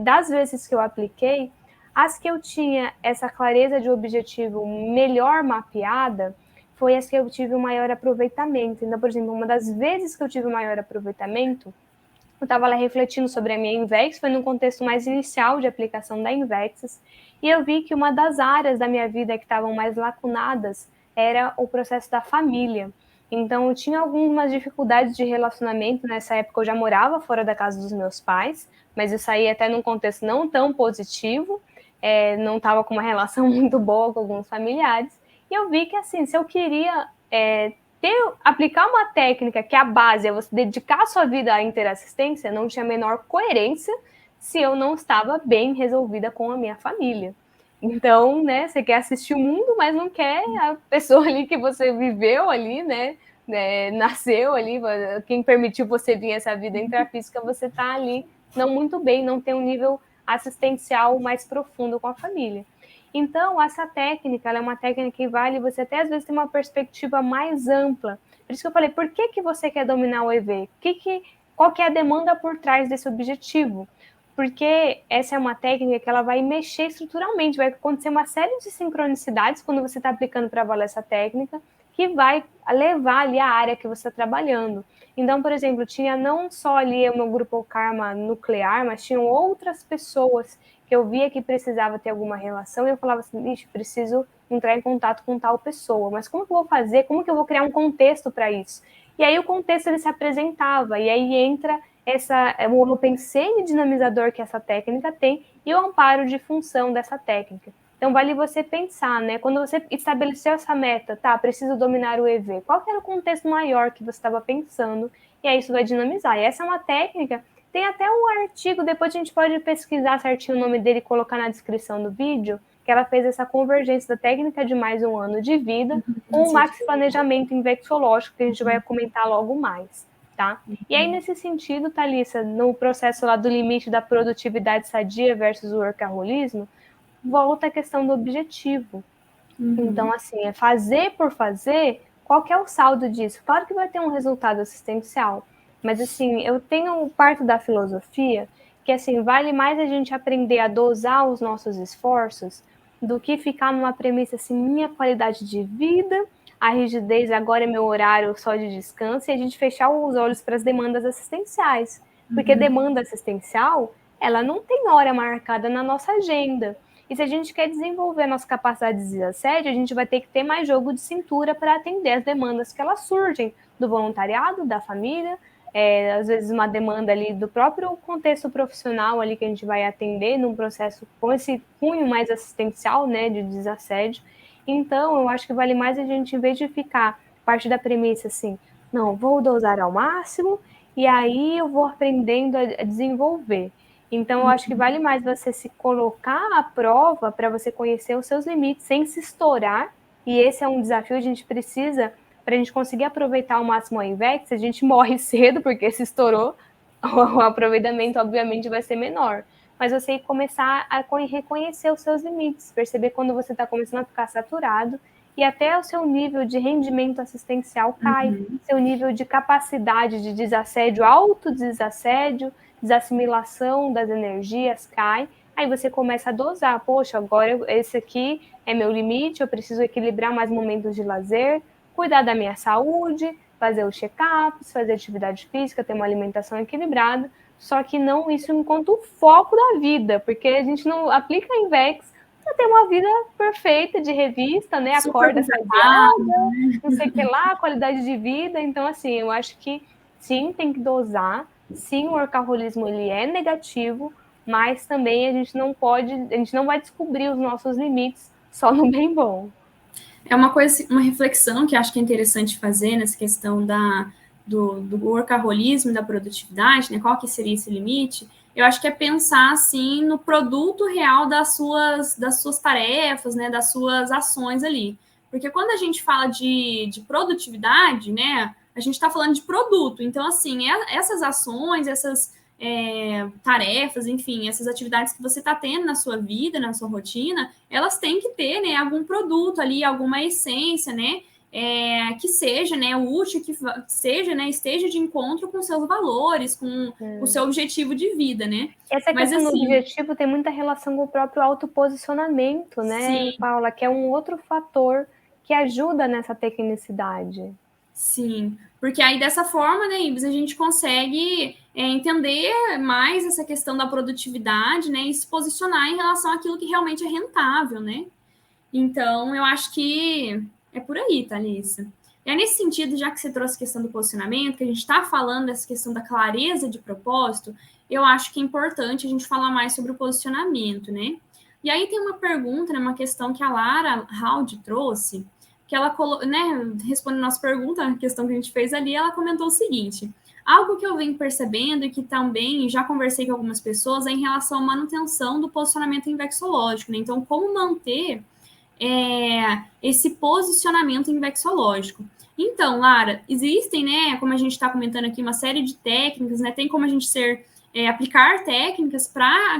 das vezes que eu apliquei, as que eu tinha essa clareza de objetivo melhor mapeada foi as que eu tive o maior aproveitamento. Então, por exemplo, uma das vezes que eu tive o maior aproveitamento, eu estava lá refletindo sobre a minha Invex, foi num contexto mais inicial de aplicação da Invexes, e eu vi que uma das áreas da minha vida que estavam mais lacunadas era o processo da família. Então, eu tinha algumas dificuldades de relacionamento. Nessa época, eu já morava fora da casa dos meus pais, mas eu saí até num contexto não tão positivo, não estava com uma relação muito boa com alguns familiares, e eu vi que, assim, se eu queria aplicar uma técnica que a base é você dedicar a sua vida à interassistência não tinha a menor coerência se eu não estava bem resolvida com a minha família. Então, né, você quer assistir o mundo, mas não quer a pessoa ali que você viveu ali, né, nasceu ali, quem permitiu você vir essa vida intrafísica, você está ali não muito bem, não tem um nível assistencial mais profundo com a família. Então, essa técnica, ela é uma técnica que vale você até às vezes ter uma perspectiva mais ampla. Por isso que eu falei, por que você quer dominar o EV? Qual que é a demanda por trás desse objetivo? Porque essa é uma técnica que ela vai mexer estruturalmente, vai acontecer uma série de sincronicidades quando você está aplicando para valer essa técnica, que vai levar ali a área que você está trabalhando. Então, por exemplo, tinha não só ali o meu grupo Karma nuclear, mas tinham outras pessoas que eu via que precisava ter alguma relação e eu falava assim, preciso entrar em contato com tal pessoa, mas como que eu vou fazer? Como que eu vou criar um contexto para isso? E aí o contexto ele se apresentava, e aí entra o OpenCN dinamizador que essa técnica tem e o amparo de função dessa técnica. Então, vale você pensar, né? Quando você estabeleceu essa meta, tá, preciso dominar o EV, qual era o contexto maior que você estava pensando? E aí isso vai dinamizar. E essa é uma técnica, tem até um artigo, depois a gente pode pesquisar certinho o nome dele e colocar na descrição do vídeo, que ela fez essa convergência da técnica de mais um ano de vida com o Max Planejamento Infectológico, que a gente vai comentar logo mais. Tá? E aí, nesse sentido, Thalissa, no processo lá do limite da produtividade sadia versus o workaholismo, volta a questão do objetivo. Então, assim, é fazer por fazer, qual que é o saldo disso? Claro que vai ter um resultado assistencial, mas, assim, eu tenho parte da filosofia que, assim, vale mais a gente aprender a dosar os nossos esforços do que ficar numa premissa, assim, minha qualidade de vida, a rigidez agora é meu horário só de descanso, e a gente fechar os olhos para as demandas assistenciais. Porque demanda assistencial, ela não tem hora marcada na nossa agenda. E se a gente quer desenvolver a nossa capacidade de desassédio, a gente vai ter que ter mais jogo de cintura para atender as demandas que elas surgem do voluntariado, da família, às vezes uma demanda ali do próprio contexto profissional ali que a gente vai atender num processo com esse cunho mais assistencial, né, de desassédio. Então, eu acho que vale mais a gente, em vez de ficar parte da premissa assim, não, vou dosar ao máximo e aí eu vou aprendendo a desenvolver. Então, eu acho que vale mais você se colocar à prova para você conhecer os seus limites sem se estourar. E esse é um desafio, a gente precisa, para a gente conseguir aproveitar ao máximo a INVEX, a gente morre cedo porque se estourou, o aproveitamento obviamente vai ser menor. Mas você começar a reconhecer os seus limites, perceber quando você está começando a ficar saturado e até o seu nível de rendimento assistencial cai, seu nível de capacidade de desassédio, autodesassédio, desassimilação das energias cai, aí você começa a dosar, poxa, agora esse aqui é meu limite, eu preciso equilibrar mais momentos de lazer, cuidar da minha saúde, fazer os check-ups, fazer atividade física, ter uma alimentação equilibrada, só que não isso enquanto o foco da vida, porque a gente não aplica a INVEX para ter uma vida perfeita de revista, né? Acorda sagrada, não sei o que lá, qualidade de vida. Então, assim, eu acho que sim, tem que dosar. Sim, o workaholismo ele é negativo, mas também a gente não vai descobrir os nossos limites só no bem bom. É uma coisa, uma reflexão que acho que é interessante fazer nessa questão do workaholismo, da produtividade, né? Qual que seria esse limite? Eu acho que é pensar, assim, no produto real das suas tarefas, né? Das suas ações ali. Porque quando a gente fala de produtividade, né? A gente está falando de produto. Então, assim, essas ações, essas tarefas, enfim, essas atividades que você está tendo na sua vida, na sua rotina, elas têm que ter, né, algum produto ali, alguma essência, né, que seja, né, útil, que seja, né, esteja de encontro com seus valores, com o seu objetivo de vida, né. Essa questão do objetivo tem muita relação com o próprio autoposicionamento, né, sim, Paula, que é um outro fator que ajuda nessa tecnicidade. Sim, porque aí dessa forma, né, Ibis, a gente consegue entender mais essa questão da produtividade, né, e se posicionar em relação àquilo que realmente é rentável, né? Então, eu acho que é por aí, Thalissa. E é nesse sentido, já que você trouxe a questão do posicionamento, que a gente está falando dessa questão da clareza de propósito, eu acho que é importante a gente falar mais sobre o posicionamento, né? E aí tem uma pergunta, né, uma questão que a Lara Haldi trouxe, que ela, né, respondendo a nossa pergunta, a questão que a gente fez ali, ela comentou o seguinte: algo que eu venho percebendo e que também já conversei com algumas pessoas é em relação à manutenção do posicionamento invexológico, né? Então, como manter esse posicionamento invexológico. Então, Lara, existem, né, como a gente está comentando aqui, uma série de técnicas, né? Tem como a gente aplicar técnicas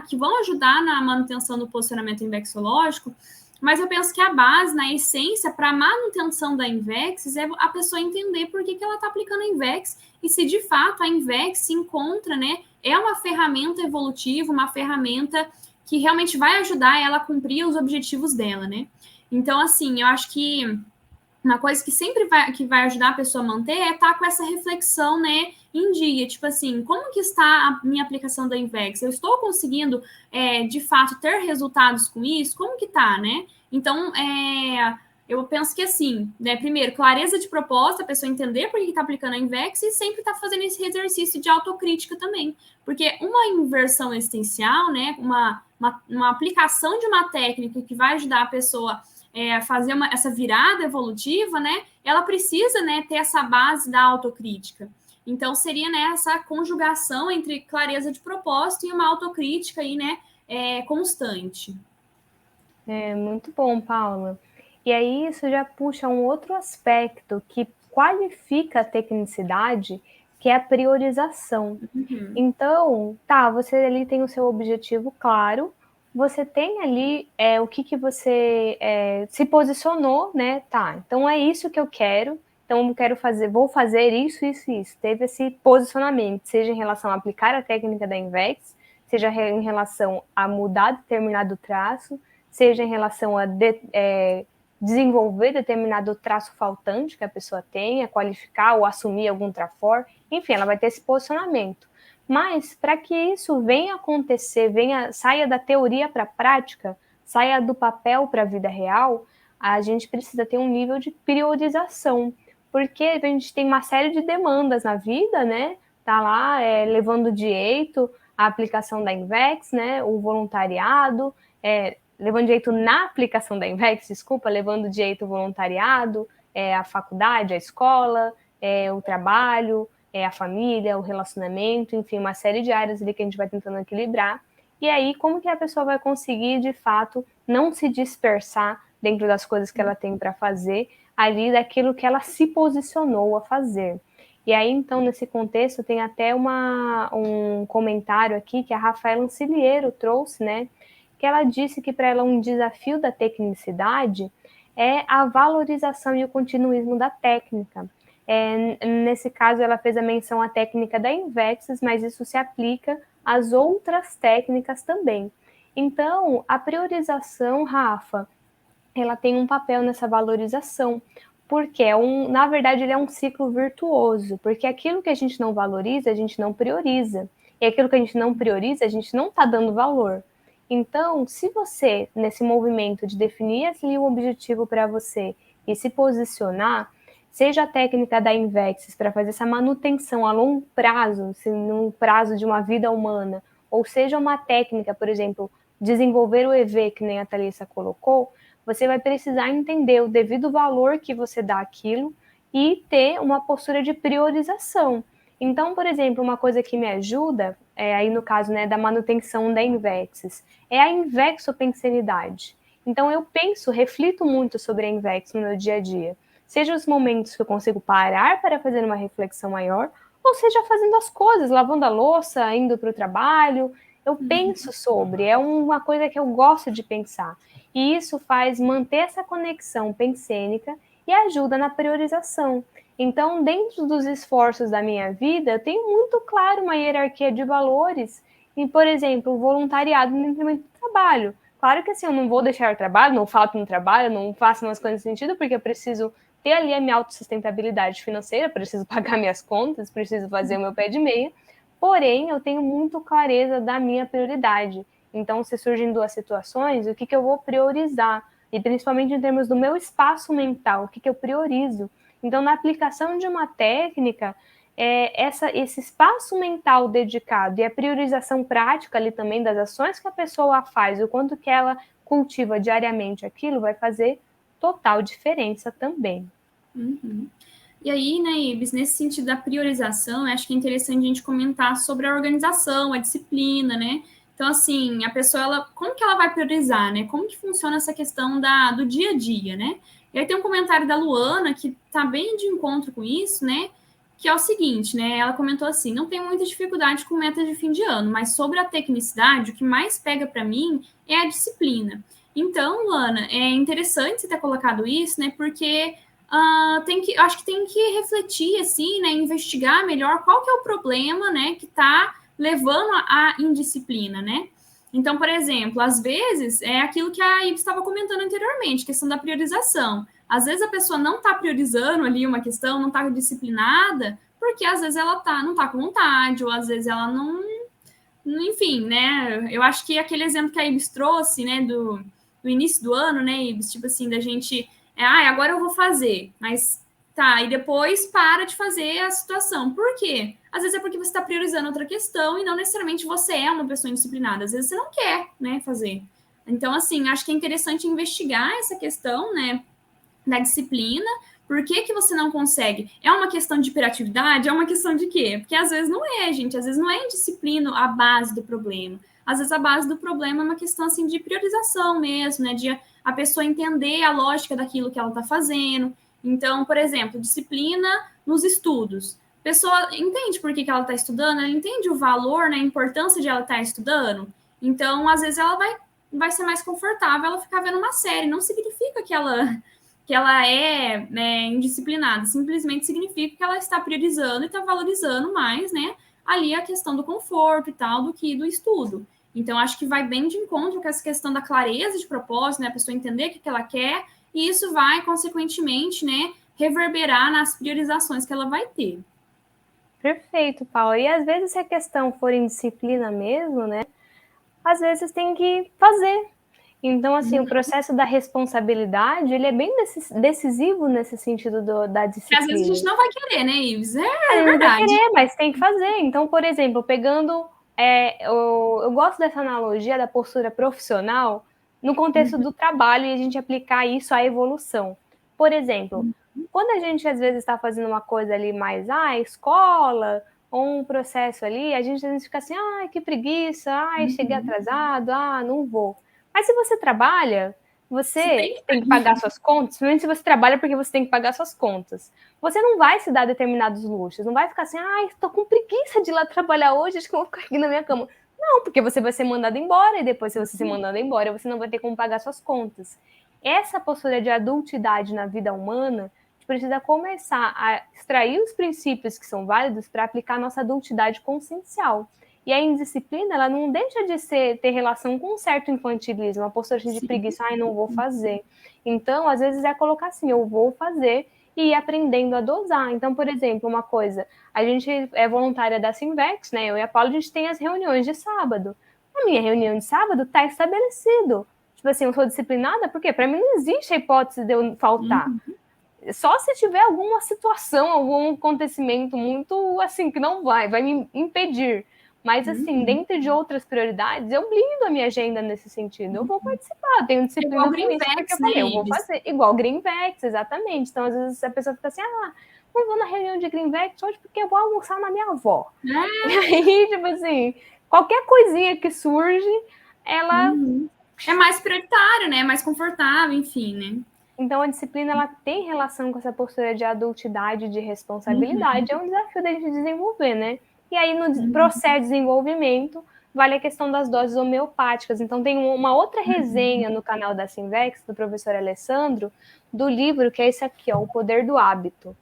que vão ajudar na manutenção do posicionamento invexológico, mas eu penso que a base, na essência, para a manutenção da Invex é a pessoa entender por que ela está aplicando a Invex e se de fato a Invex se encontra, né? É uma ferramenta evolutiva, uma ferramenta que realmente vai ajudar ela a cumprir os objetivos dela, né? Então, assim, eu acho que uma coisa que sempre vai ajudar a pessoa a manter é estar com essa reflexão, né, em dia. Tipo assim, como que está a minha aplicação da Invex? Eu estou conseguindo, de fato, ter resultados com isso? Como que tá, né? Então, eu penso que assim, né, primeiro, clareza de proposta, a pessoa entender por que está aplicando a Invex e sempre está fazendo esse exercício de autocrítica também. Porque uma inversão existencial, né, uma aplicação de uma técnica que vai ajudar a pessoa fazer essa virada evolutiva, né, ela precisa, né, ter essa base da autocrítica. Então, seria, né, essa conjugação entre clareza de propósito e uma autocrítica aí, né, constante. Muito bom, Paula. E aí isso já puxa um outro aspecto que qualifica a tecnicidade, que é a priorização. Uhum. Então, você ali tem o seu objetivo claro, você tem ali o que você se posicionou, né? Então é isso que eu quero, então eu quero fazer, vou fazer isso, isso, isso. Teve esse posicionamento, seja em relação a aplicar a técnica da Invex, seja em relação a mudar determinado traço, seja em relação a desenvolver determinado traço faltante que a pessoa tenha, qualificar ou assumir algum trafor, enfim, ela vai ter esse posicionamento. Mas para que isso venha acontecer, saia da teoria para a prática, saia do papel para a vida real, a gente precisa ter um nível de priorização, porque a gente tem uma série de demandas na vida, né? Tá lá levando direito a aplicação da Invex, né? O voluntariado, levando direito na aplicação da Invex, levando direito o voluntariado, a faculdade, a escola, o trabalho, a família, o relacionamento, enfim, uma série de áreas ali que a gente vai tentando equilibrar. E aí, como que a pessoa vai conseguir, de fato, não se dispersar dentro das coisas que ela tem para fazer, ali daquilo que ela se posicionou a fazer. E aí, então, nesse contexto, tem até um comentário aqui que a Rafaela Anciliero trouxe, né? Que ela disse que para ela um desafio da tecnicidade é a valorização e o continuismo da técnica. Nesse caso, ela fez a menção à técnica da Invexis, mas isso se aplica às outras técnicas também. Então, a priorização, Rafa, ela tem um papel nessa valorização, porque na verdade ele é um ciclo virtuoso, porque aquilo que a gente não valoriza, a gente não prioriza, e aquilo que a gente não prioriza, a gente não está dando valor. Então, se você, nesse movimento de definir assim, o objetivo para você e se posicionar, seja a técnica da Invexis para fazer essa manutenção a longo prazo, no prazo de uma vida humana, ou seja uma técnica, por exemplo, desenvolver o EV, que nem a Thalissa colocou, você vai precisar entender o devido valor que você dá àquilo e ter uma postura de priorização. Então, por exemplo, uma coisa que me ajuda, aí no caso, né, da manutenção da Invexis, é a invexopensenidade. Então, eu reflito muito sobre a Invex no meu dia a dia. Seja os momentos que eu consigo parar para fazer uma reflexão maior, ou seja fazendo as coisas, lavando a louça, indo para o trabalho. Eu penso sobre, é uma coisa que eu gosto de pensar. E isso faz manter essa conexão pensênica e ajuda na priorização. Então, dentro dos esforços da minha vida, eu tenho muito claro uma hierarquia de valores. E, por exemplo, o voluntariado dentro do trabalho. Claro que assim, eu não vou deixar o trabalho, não falto no trabalho, não faço umas coisas nesse sentido, porque eu preciso ter ali a minha autossustentabilidade financeira, preciso pagar minhas contas, preciso fazer o meu pé de meia. Porém, eu tenho muito clareza da minha prioridade. Então, se surgem duas situações, o que eu vou priorizar? E principalmente em termos do meu espaço mental, o que eu priorizo? Então, na aplicação de uma técnica, esse espaço mental dedicado e a priorização prática ali também das ações que a pessoa faz, o quanto que ela cultiva diariamente aquilo, vai fazer total diferença também. Uhum. E aí, né, Ibis, nesse sentido da priorização, eu acho que é interessante a gente comentar sobre a organização, a disciplina, né? Então, assim, a pessoa, como que ela vai priorizar, né? Como que funciona essa questão do dia a dia, né? E aí tem um comentário da Luana que tá bem de encontro com isso, né? Que é o seguinte, né? Ela comentou assim: não tem muita dificuldade com metas de fim de ano, mas sobre a tecnicidade, o que mais pega para mim é a disciplina. Então, Luana, é interessante você ter colocado isso, né? Porque acho que tem que refletir, assim, né, investigar melhor qual que é o problema, né, que está levando à indisciplina, né? Então, por exemplo, às vezes é aquilo que a Ives estava comentando anteriormente, questão da priorização. Às vezes a pessoa não está priorizando ali uma questão, não está disciplinada, porque às vezes ela não está com vontade, ou às vezes ela não, enfim, né? Eu acho que aquele exemplo que a Ibis trouxe, né, do início do ano, né, Ibis, tipo assim, da gente, agora eu vou fazer, mas tá, e depois para de fazer a situação. Por quê? Às vezes é porque você está priorizando outra questão e não necessariamente você é uma pessoa indisciplinada, às vezes você não quer, né, fazer. Então, assim, acho que é interessante investigar essa questão, né, da disciplina. Por que que você não consegue? É uma questão de hiperatividade? É uma questão de quê? Porque às vezes não é, gente. Às vezes não é indisciplina a base do problema. Às vezes a base do problema é uma questão assim de priorização mesmo, né? De a pessoa entender a lógica daquilo que ela está fazendo. Então, por exemplo, disciplina nos estudos. A pessoa entende por que que ela está estudando, ela entende o valor, né, a importância de ela estar estudando. Então, às vezes ela vai ser mais confortável ela ficar vendo uma série. Não significa que ela é, né, indisciplinada, simplesmente significa que ela está priorizando e está valorizando mais, né, ali a questão do conforto e tal, do que do estudo. Então, acho que vai bem de encontro com essa questão da clareza de propósito, né, a pessoa entender o que ela quer, e isso vai, consequentemente, né, reverberar nas priorizações que ela vai ter. Perfeito, Paula. E às vezes, se a questão for indisciplina mesmo, né, às vezes tem que fazer. Então, assim, o processo da responsabilidade, ele é bem decisivo nesse sentido da Porque às vezes a disciplina. gente não vai querer, né, Ives? A É gente não vai verdade. querer, mas tem que fazer. Então, por exemplo, pegando... eu gosto dessa analogia da postura profissional no contexto do trabalho e a gente aplicar isso à evolução. Por exemplo, quando a gente às vezes está fazendo uma coisa ali mais, escola, ou um processo ali, a gente às vezes fica assim, que preguiça, cheguei atrasado, não vou. Mas se você trabalha, você tem que pagar suas contas, principalmente se você trabalha porque você tem que pagar suas contas. Você não vai se dar determinados luxos, não vai ficar assim, estou com preguiça de ir lá trabalhar hoje, acho que eu vou ficar aqui na minha cama. Não, porque você vai ser mandado embora, e depois, se você ser mandado embora, você não vai ter como pagar suas contas. Essa postura de adultidade na vida humana, a gente precisa começar a extrair os princípios que são válidos para aplicar a nossa adultidade consciencial. E a indisciplina, ela não deixa de ter relação com um certo infantilismo, uma postura de preguiça, não vou fazer. Então, às vezes é colocar assim, eu vou fazer, e ir aprendendo a dosar. Então, por exemplo, uma coisa, a gente é voluntária da Sinvex, né? Eu e a Paula, a gente tem as reuniões de sábado. A minha reunião de sábado está estabelecido. Tipo assim, eu sou disciplinada, porque para mim não existe a hipótese de eu faltar. Só se tiver alguma situação, algum acontecimento muito assim, que não vai me impedir. Mas, assim, dentro de outras prioridades, eu blindo a minha agenda nesse sentido. Eu vou participar, tenho disciplina Igual com isso, porque eu né, falei, eu vou Ibis? fazer. Igual Greenvex, exatamente. Então, às vezes, a pessoa fica assim, não vou na reunião de Greenvex hoje porque eu vou almoçar na minha avó. E aí, tipo assim, qualquer coisinha que surge, ela... É mais prioritário, né? É mais confortável, enfim, né? Então, a disciplina, ela tem relação com essa postura de adultidade, de responsabilidade. É um desafio da gente desenvolver, né? E aí, no processo de desenvolvimento, vale a questão das doses homeopáticas. Então, tem uma outra resenha no canal da Sinvex, do professor Alessandro, do livro, que é esse aqui, O Poder do Hábito.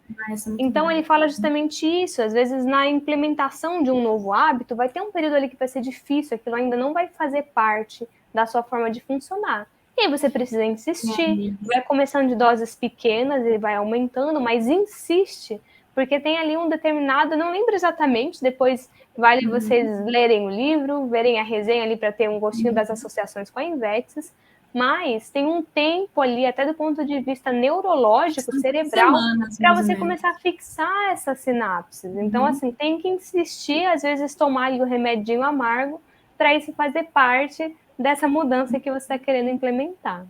Então, ele fala justamente isso. Às vezes, na implementação de um novo hábito, vai ter um período ali que vai ser difícil, aquilo ainda não vai fazer parte da sua forma de funcionar. E aí você precisa insistir, vai começando de doses pequenas e vai aumentando, mas insiste, porque tem ali um determinado, não lembro exatamente, depois vale vocês lerem o livro, verem a resenha ali para ter um gostinho das associações com a Invex, mas tem um tempo ali, até do ponto de vista neurológico, cerebral, para você começar a fixar essas sinapses. Então, assim, tem que insistir, às vezes tomar ali o remedinho amargo, para isso fazer parte dessa mudança que você está querendo implementar.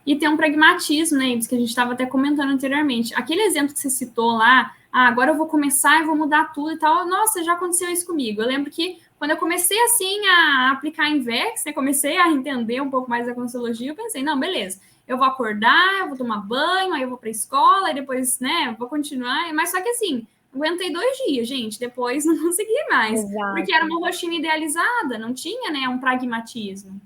E tem um pragmatismo, né, Ibs, que a gente estava até comentando anteriormente. Aquele exemplo que você citou lá, agora eu vou começar e vou mudar tudo e tal. Nossa, já aconteceu isso comigo. Eu lembro que quando eu comecei, assim, a aplicar Invex, né, comecei a entender um pouco mais da Consciologia, eu pensei, não, beleza, eu vou acordar, eu vou tomar banho, aí eu vou para a escola, e depois, né, vou continuar. Mas só que, assim, aguentei 2 dias, gente, depois não consegui mais. Porque era Exato. uma rotina idealizada, não tinha, né, um pragmatismo.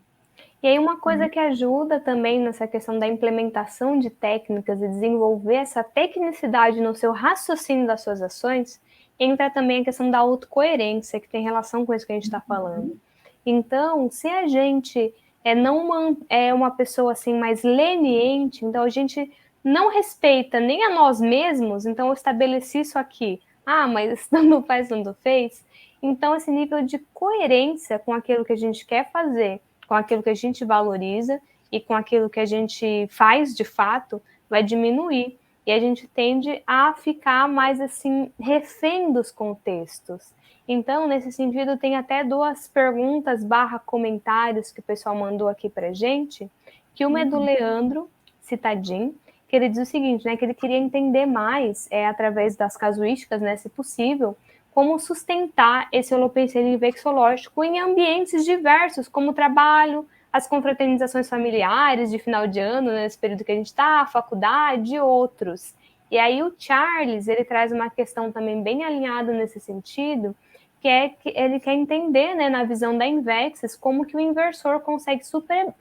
E aí uma coisa que ajuda também nessa questão da implementação de técnicas e desenvolver essa tecnicidade no seu raciocínio das suas ações, entra também a questão da autocoerência, que tem relação com isso que a gente está falando. Então, se a gente é uma pessoa assim mais leniente, então a gente não respeita nem a nós mesmos, então eu estabeleci isso aqui. Mas tanto faz, tanto fez. Então, esse nível de coerência com aquilo que a gente quer fazer, com aquilo que a gente valoriza e com aquilo que a gente faz de fato, vai diminuir. E a gente tende a ficar mais assim, refém dos contextos. Então, nesse sentido, tem até 2 perguntas / comentários que o pessoal mandou aqui pra gente, que uma é do Leandro Citadin, que ele diz o seguinte, né, que ele queria entender mais, através das casuísticas, né, se possível, como sustentar esse holopensene vexológico em ambientes diversos, como o trabalho, as confraternizações familiares de final de ano, né, nesse período que a gente está, a faculdade e outros. E aí o Charles, ele traz uma questão também bem alinhada nesse sentido, que é que ele quer entender, né, na visão da Invexis, como que o inversor consegue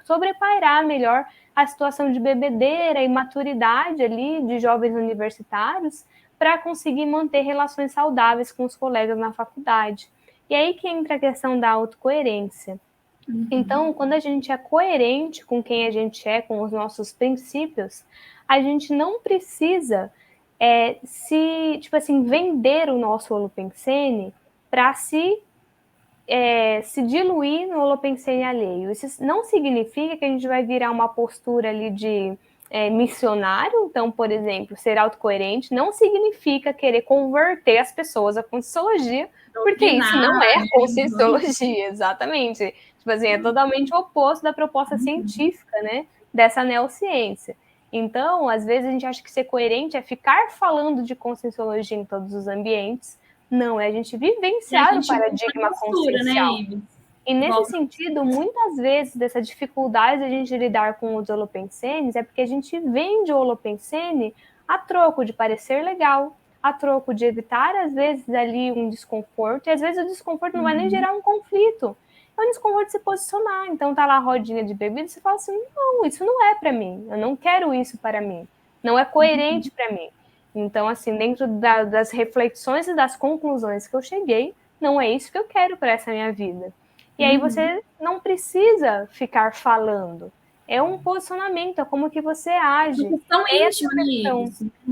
sobrepairar melhor a situação de bebedeira e maturidade ali de jovens universitários, para conseguir manter relações saudáveis com os colegas na faculdade. E aí que entra a questão da autocoerência. Então, quando a gente é coerente com quem a gente é, com os nossos princípios, a gente não precisa vender o nosso holopensene para se diluir no holopensene alheio. Isso não significa que a gente vai virar uma postura ali de missionário. Então, por exemplo, ser autocoerente não significa querer converter as pessoas à Conscienciologia, porque isso não é a Conscienciologia, exatamente. Tipo assim, é totalmente o oposto da proposta científica, né, dessa neociência. Então, às vezes a gente acha que ser coerente é ficar falando de Conscienciologia em todos os ambientes. Não, é a gente vivenciar o paradigma consciencial. Né, e nesse sentido, muitas vezes, dessa dificuldade de a gente lidar com os holopensenes é porque a gente vende o holopensene a troco de parecer legal, a troco de evitar, às vezes, ali um desconforto, e às vezes o desconforto não vai nem gerar um conflito, é um desconforto de se posicionar. Então tá lá a rodinha de bebida, você fala assim, não, isso não é para mim, eu não quero isso para mim, não é coerente para mim. Então, assim, dentro das reflexões e das conclusões que eu cheguei, não é isso que eu quero para essa minha vida. E aí você não precisa ficar falando. É um posicionamento, é como que você age. É essa questão.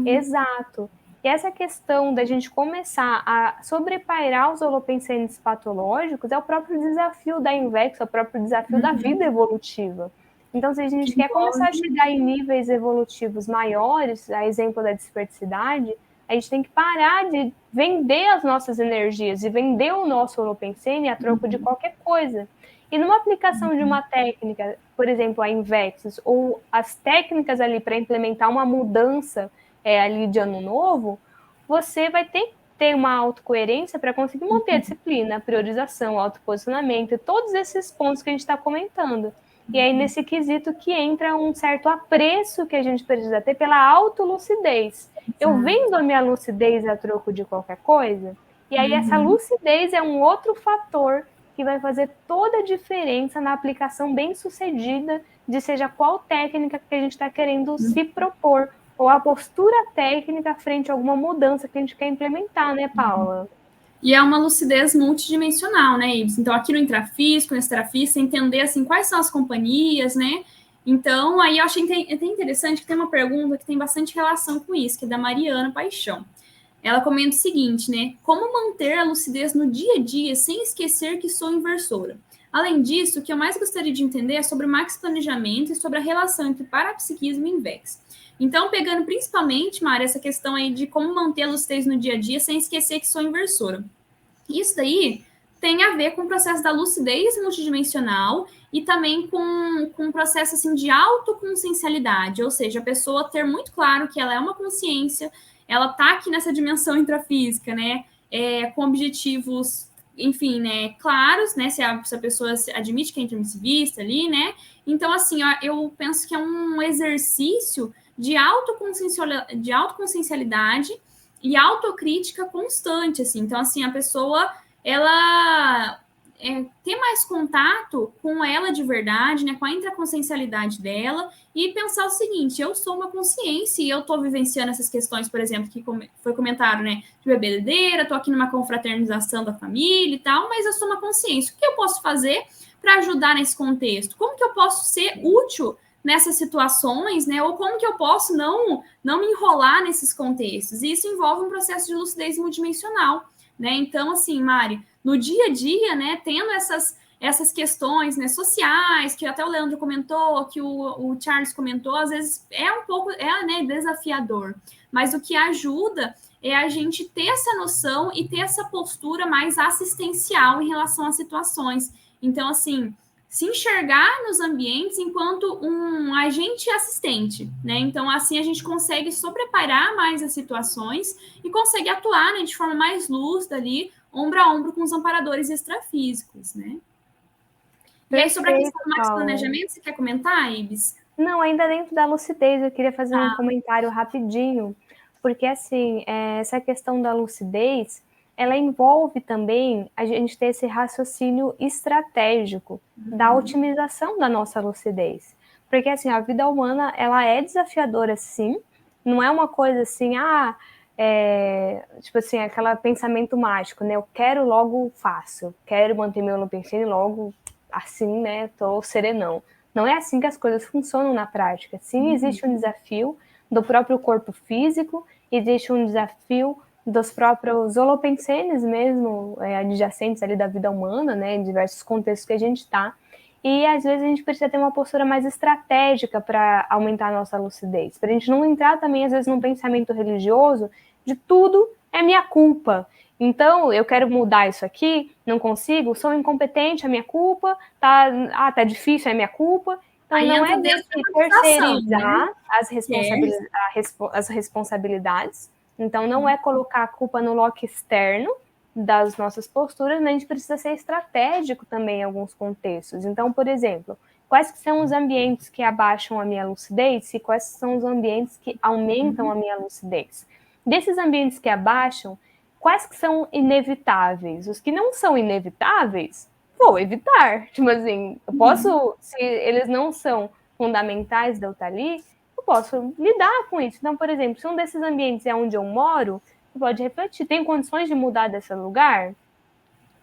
Exato. E essa questão da gente começar a sobrepairar os holopensenes patológicos é o próprio desafio da Invex, é o próprio desafio da vida evolutiva. Então, se a gente quer começar a chegar em níveis evolutivos maiores, a exemplo da desperticidade, a gente tem que parar de vender as nossas energias e vender o nosso holopensene a troco de qualquer coisa. E numa aplicação de uma técnica, por exemplo, a Invexis, ou as técnicas ali para implementar uma mudança ali de ano novo, você vai ter que ter uma autocoerência para conseguir manter a disciplina, a priorização, o autoposicionamento, e todos esses pontos que a gente está comentando. E aí, nesse quesito que entra um certo apreço que a gente precisa ter pela autolucidez. Eu vendo a minha lucidez a troco de qualquer coisa, e aí essa lucidez é um outro fator que vai fazer toda a diferença na aplicação bem-sucedida de seja qual técnica que a gente está querendo se propor, ou a postura técnica frente a alguma mudança que a gente quer implementar, né, Paula? E é uma lucidez multidimensional, né, Ibs? Então, aqui no intrafísico, no extrafísico, entender, assim, quais são as companhias, né? Então, aí eu achei até interessante que tem uma pergunta que tem bastante relação com isso, que é da Mariana Paixão. Ela comenta o seguinte, né? Como manter a lucidez no dia a dia sem esquecer que sou inversora? Além disso, o que eu mais gostaria de entender é sobre o max planejamento e sobre a relação entre parapsiquismo e Invex. Então, pegando principalmente, Mari, essa questão aí de como manter a lucidez no dia a dia sem esquecer que sou inversora. Isso daí tem a ver com o processo da lucidez multidimensional e também com um processo assim, de autoconsciencialidade, ou seja, a pessoa ter muito claro que ela é uma consciência, ela está aqui nessa dimensão intrafísica, né, com objetivos, enfim, né, claros, né, se a pessoa admite que é intermissivista ali, né, então, assim, ó, eu penso que é um exercício de autoconsciencialidade e autocrítica constante, assim, então, assim, a pessoa, ela ter mais contato com ela de verdade, né, com a intraconsciencialidade dela, e pensar o seguinte, eu sou uma consciência e eu estou vivenciando essas questões, por exemplo, que foi comentado, né, de bebedeira, estou aqui numa confraternização da família e tal, mas eu sou uma consciência. O que eu posso fazer para ajudar nesse contexto? Como que eu posso ser útil nessas situações, né, ou como que eu posso não me enrolar nesses contextos? E isso envolve um processo de lucidez multidimensional, né? Então, assim, Mari, no dia a dia, né, tendo essas questões, né, sociais, que até o Leandro comentou, que o Charles comentou, às vezes é um pouco, né, desafiador, mas o que ajuda é a gente ter essa noção e ter essa postura mais assistencial em relação às situações. Então, assim, se enxergar nos ambientes enquanto um agente assistente, né? Então, assim, a gente consegue sobreparar mais as situações e consegue atuar, né, de forma mais lúcida ali, ombro a ombro com os amparadores extrafísicos, né? E aí, sobre a questão do max planejamento, você quer comentar, Ibis? Não, ainda dentro da lucidez, eu queria fazer um comentário rapidinho, porque, assim, essa questão da lucidez, ela envolve também a gente ter esse raciocínio estratégico da otimização da nossa lucidez. Porque, assim, a vida humana, ela é desafiadora, sim, não é uma coisa assim, tipo assim, aquele pensamento mágico, né? Eu quero logo fácil, quero manter meu pensando logo assim, né? Tô serenão. Não é assim que as coisas funcionam na prática. Sim, existe um desafio do próprio corpo físico, existe um desafio dos próprios holopensenes mesmo, adjacentes ali da vida humana, né? Em diversos contextos que a gente está. E às vezes a gente precisa ter uma postura mais estratégica para aumentar a nossa lucidez. Para a gente não entrar também, às vezes, num pensamento religioso de tudo é minha culpa. Então, eu quero mudar isso aqui, não consigo, sou incompetente, é minha culpa, tá difícil, é minha culpa. Então, aí não é desse terceirizar, né, as responsabilidades. Então, não é colocar a culpa no loco externo das nossas posturas, mas a gente precisa ser estratégico também em alguns contextos. Então, por exemplo, quais que são os ambientes que abaixam a minha lucidez e quais são os ambientes que aumentam a minha lucidez? Desses ambientes que abaixam, quais que são inevitáveis? Os que não são inevitáveis, vou evitar. Tipo assim, eu posso, se eles não são fundamentais de eu estar ali, eu posso lidar com isso. Então, por exemplo, se um desses ambientes é onde eu moro, você pode refletir, tem condições de mudar desse lugar?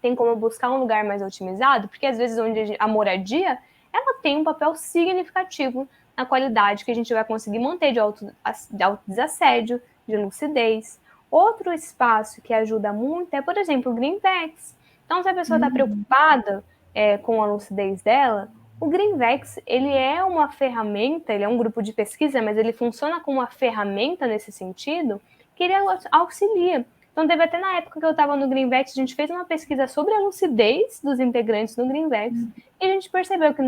Tem como buscar um lugar mais otimizado? Porque às vezes onde a moradia, ela tem um papel significativo na qualidade que a gente vai conseguir manter de autodesassédio, de lucidez. Outro espaço que ajuda muito é, por exemplo, o Greenvex. Então, se a pessoa está preocupada com a lucidez dela, o Greenvex, ele é uma ferramenta, ele é um grupo de pesquisa, mas ele funciona como uma ferramenta nesse sentido, que ele auxilia. Então, teve até na época que eu estava no Greenvex, a gente fez uma pesquisa sobre a lucidez dos integrantes do Greenvex, e a gente percebeu que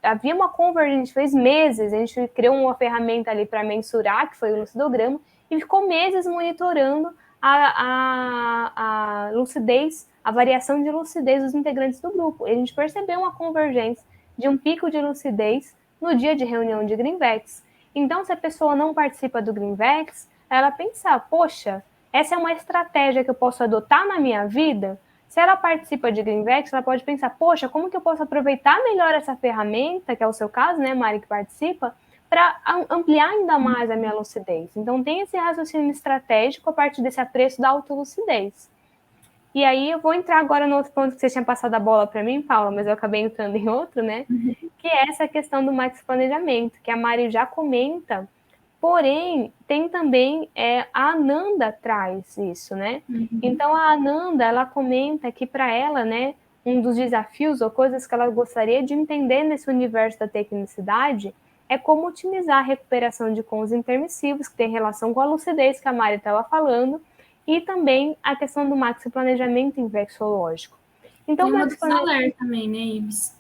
havia uma convergência, a gente fez meses, a gente criou uma ferramenta ali para mensurar, que foi o lucidograma, e ficou meses monitorando a lucidez, a variação de lucidez dos integrantes do grupo. E a gente percebeu uma convergência de um pico de lucidez no dia de reunião de Greenvex. Então, se a pessoa não participa do Greenvex, ela pensa, poxa, essa é uma estratégia que eu posso adotar na minha vida? Se ela participa de Greenvex, ela pode pensar, poxa, como que eu posso aproveitar melhor essa ferramenta, que é o seu caso, né, Mari, que participa, para ampliar ainda mais a minha lucidez. Então, tem esse raciocínio estratégico a partir desse apreço da autolucidez. E aí, eu vou entrar agora no outro ponto que você tinha passado a bola para mim, Paula, mas eu acabei entrando em outro, né? Que é essa questão do max planejamento, que a Mari já comenta. Porém, tem também a Ananda traz isso, né? Então, a Ananda, ela comenta que para ela, né, um dos desafios ou coisas que ela gostaria de entender nesse universo da tecnicidade é como otimizar a recuperação de cons intermissivos, que tem relação com a lucidez que a Mari estava falando, e também a questão do maxi planejamento inflexológico. Então, tem uma do Saler também, né, Ibis?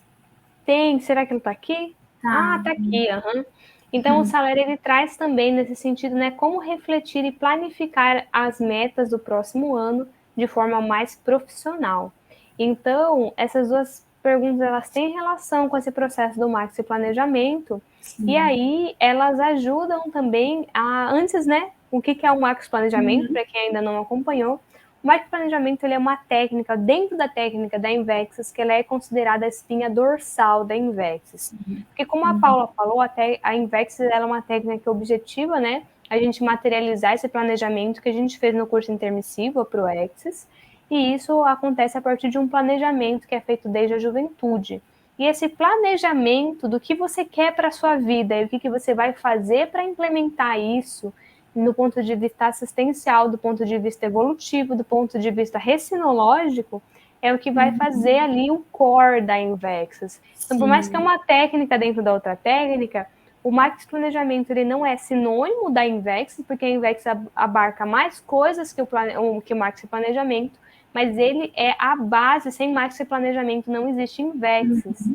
Tem, será que ele está aqui? Tá. Tá aqui, aham. Então, o Saler, ele traz também, nesse sentido, né, como refletir e planificar as metas do próximo ano de forma mais profissional. Então, essas duas perguntas, elas têm relação com esse processo do maxi planejamento, e aí elas ajudam também a, antes, né, o que é o maxi planejamento, para quem ainda não acompanhou. O microplanejamento, ele é uma técnica, dentro da técnica da Invexis, que ela é considerada a espinha dorsal da Invexis. Porque como a Paula falou, até a Invexis ela é uma técnica objetiva, né? A gente materializar esse planejamento que a gente fez no curso intermissivo, a ProExis, e isso acontece a partir de um planejamento que é feito desde a juventude. E esse planejamento do que você quer para a sua vida e o que você vai fazer para implementar isso, no ponto de vista assistencial, do ponto de vista evolutivo, do ponto de vista recinológico, é o que vai fazer ali o core da Invexis. Então, por mais que é uma técnica dentro da outra técnica, o Max Planejamento ele não é sinônimo da Invexis, porque a Invexis abarca mais coisas que o Max Planejamento, mas ele é a base. Sem Max Planejamento não existe Invexis.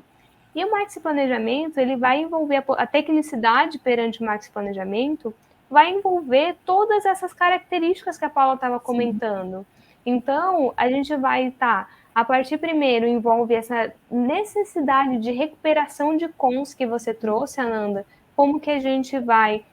E o Max Planejamento ele vai envolver a tecnicidade perante o Max Planejamento, vai envolver todas essas características que a Paula estava comentando. Então, a gente vai estar, a partir primeiro, envolve essa necessidade de recuperação de cons que você trouxe, Ananda, como que a gente vai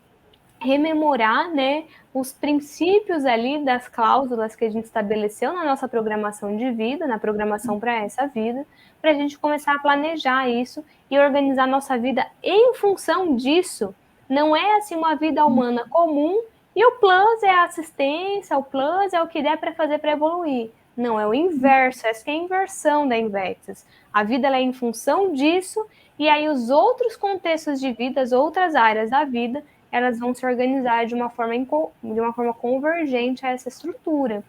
rememorar, né, os princípios ali das cláusulas que a gente estabeleceu na nossa programação de vida, na programação para essa vida, para a gente começar a planejar isso e organizar nossa vida em função disso. Não é assim uma vida humana comum e o plus é a assistência, o plus é o que der para fazer para evoluir. Não, é o inverso, essa é a inversão da Invexis. A vida ela é em função disso, e aí os outros contextos de vida, as outras áreas da vida, elas vão se organizar de uma forma convergente a essa estrutura.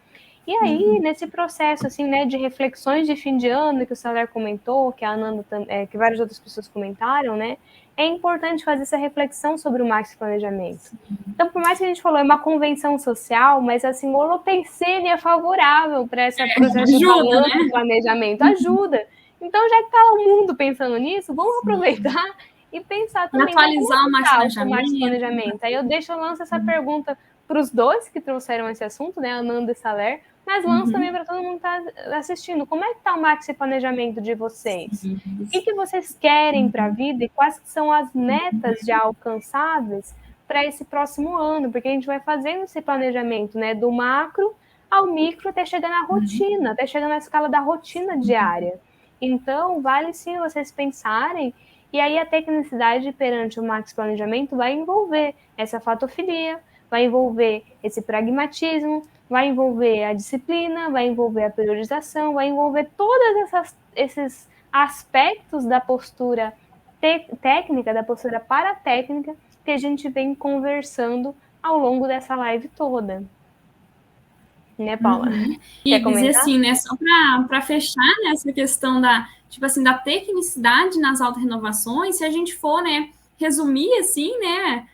E aí, nesse processo, assim, né, de reflexões de fim de ano, que o Saler comentou, que a Ananda, que várias outras pessoas comentaram, né, é importante fazer essa reflexão sobre o Max Planejamento. Então, por mais que a gente falou, é uma convenção social, mas, assim, o Holopensene é favorável para esse processo de balanço, né? Planejamento, ajuda. Então, já que está o mundo pensando nisso, vamos aproveitar e pensar também, atualizar o Max Planejamento. Aí eu lanço essa pergunta para os dois que trouxeram esse assunto, né, Ananda e Saler, mas lanço também para todo mundo que está assistindo. Como é que está o Max Planejamento de vocês? O que vocês querem para a vida e quais são as metas já alcançáveis para esse próximo ano? Porque a gente vai fazendo esse planejamento, né, do macro ao micro até chegar na rotina, até chegar na escala da rotina diária. Então, vale sim vocês pensarem. E aí a tecnicidade perante o Max Planejamento vai envolver essa fatofilia, vai envolver esse pragmatismo, vai envolver a disciplina, vai envolver a priorização, vai envolver todos esses aspectos da postura técnica, da postura paratécnica, que a gente vem conversando ao longo dessa live toda. Né, Paula? E dizer assim, né, só para fechar nessa questão da, tipo assim, da tecnicidade nas auto-renovações, se a gente for, né, resumir assim, né,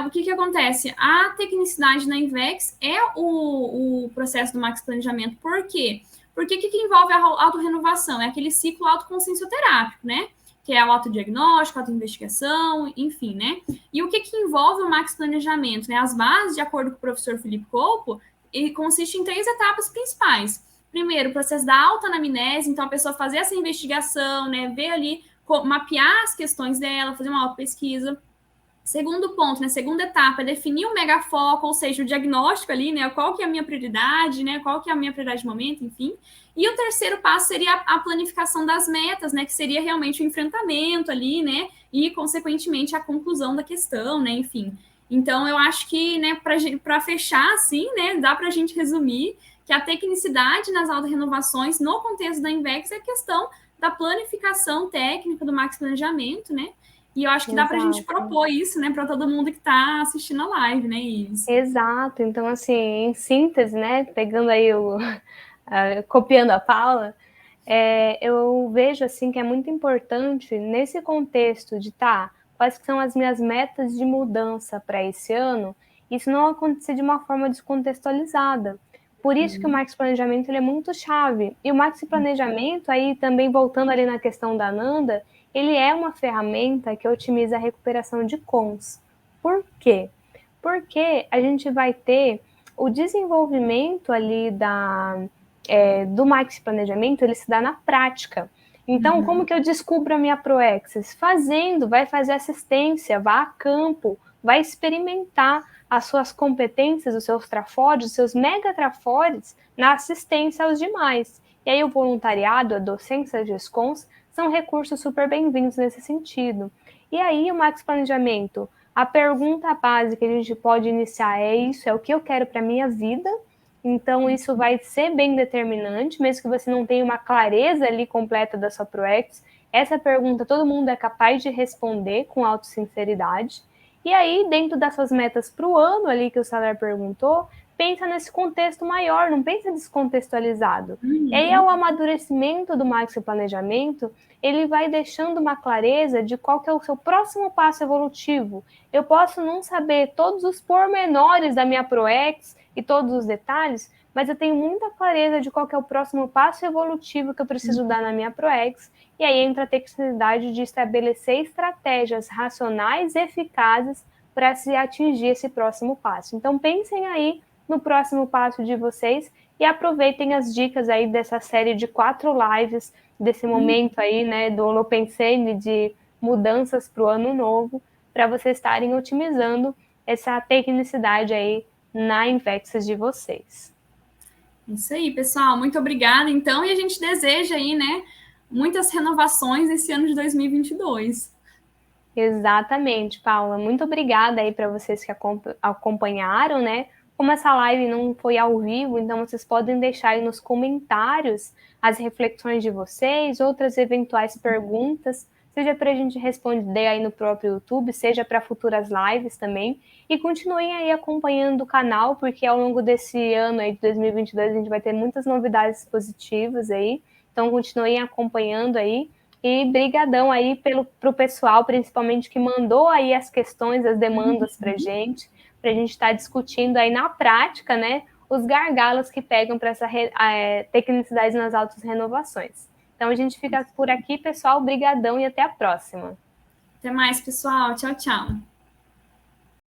o que acontece? A tecnicidade na Invex é o processo do Max Planejamento. Por quê? Porque o que envolve a auto-renovação? É aquele ciclo autoconsciencioterápico, né? Que é o autodiagnóstico, a autoinvestigação, enfim, né? E o que envolve o Max Planejamento? Né? As bases, de acordo com o professor Felipe Colpo, ele consiste em 3 etapas principais. Primeiro, o processo da autoanamnese, então a pessoa fazer essa investigação, né, ver ali, mapear as questões dela, fazer uma auto-pesquisa. Segundo ponto, né, segunda etapa é definir o megafoco, ou seja, o diagnóstico ali, né, qual que é a minha prioridade, né, qual que é a minha prioridade de momento, enfim. E o terceiro passo seria a planificação das metas, né, que seria realmente o enfrentamento ali, né, e consequentemente a conclusão da questão, né, enfim. Então, eu acho que, né, para fechar assim, né, dá para a gente resumir que a tecnicidade nas auto-renovações, no contexto da Invex, é a questão da planificação técnica do Max Planejamento, né, e eu acho que dá para a gente propor isso, né, para todo mundo que está assistindo a live, né, Iris? Exato. Então, assim, em síntese, né, pegando aí copiando a Paula, eu vejo, assim, que é muito importante, nesse contexto de, quais são as minhas metas de mudança para esse ano, isso não acontecer de uma forma descontextualizada. Por isso que o Maxi Planejamento ele é muito chave. E o Maxi Planejamento, aí também voltando ali na questão da Nanda, ele é uma ferramenta que otimiza a recuperação de cons. Por quê? Porque a gente vai ter o desenvolvimento ali do Maxi Planejamento, ele se dá na prática. Então, como que eu descubro a minha ProAccess? Fazendo, vai fazer assistência, vá a campo, vai experimentar as suas competências, os seus trafores, os seus mega trafores na assistência aos demais. E aí o voluntariado, a docência, as GESCONs, são recursos super bem-vindos nesse sentido. E aí o Max Planejamento, a pergunta básica que a gente pode iniciar é isso, é o que eu quero para a minha vida. Então isso vai ser bem determinante, mesmo que você não tenha uma clareza ali completa da sua ProEx. Essa pergunta todo mundo é capaz de responder com autossinceridade. E aí, dentro das suas metas para o ano ali que o Salar perguntou, pensa nesse contexto maior, não pensa descontextualizado. E aí, ao amadurecimento do Maxi Planejamento, ele vai deixando uma clareza de qual que é o seu próximo passo evolutivo. Eu posso não saber todos os pormenores da minha ProEx e todos os detalhes, mas eu tenho muita clareza de qual que é o próximo passo evolutivo que eu preciso dar na minha ProEx. E aí entra a tecnicidade de estabelecer estratégias racionais e eficazes para se atingir esse próximo passo. Então pensem aí no próximo passo de vocês e aproveitem as dicas aí dessa série de 4 lives, desse momento aí, né, do Holopensene de mudanças para o ano novo, para vocês estarem otimizando essa tecnicidade aí na Invexis de vocês. Isso aí, pessoal. Muito obrigada, então. E a gente deseja aí, né, muitas renovações esse ano de 2022. Exatamente, Paula. Muito obrigada aí para vocês que acompanharam, né? Como essa live não foi ao vivo, então vocês podem deixar aí nos comentários as reflexões de vocês, outras eventuais perguntas, seja para a gente responder aí no próprio YouTube, seja para futuras lives também. E continuem aí acompanhando o canal, porque ao longo desse ano aí de 2022 a gente vai ter muitas novidades positivas aí. Então continuem acompanhando aí. E brigadão aí pro pessoal, principalmente, que mandou aí as questões, as demandas pra gente estar discutindo aí na prática, né, os gargalos que pegam para essa tecnicidade nas auto-renovações. Então a gente fica por aqui, pessoal. Brigadão e até a próxima. Até mais, pessoal. Tchau, tchau.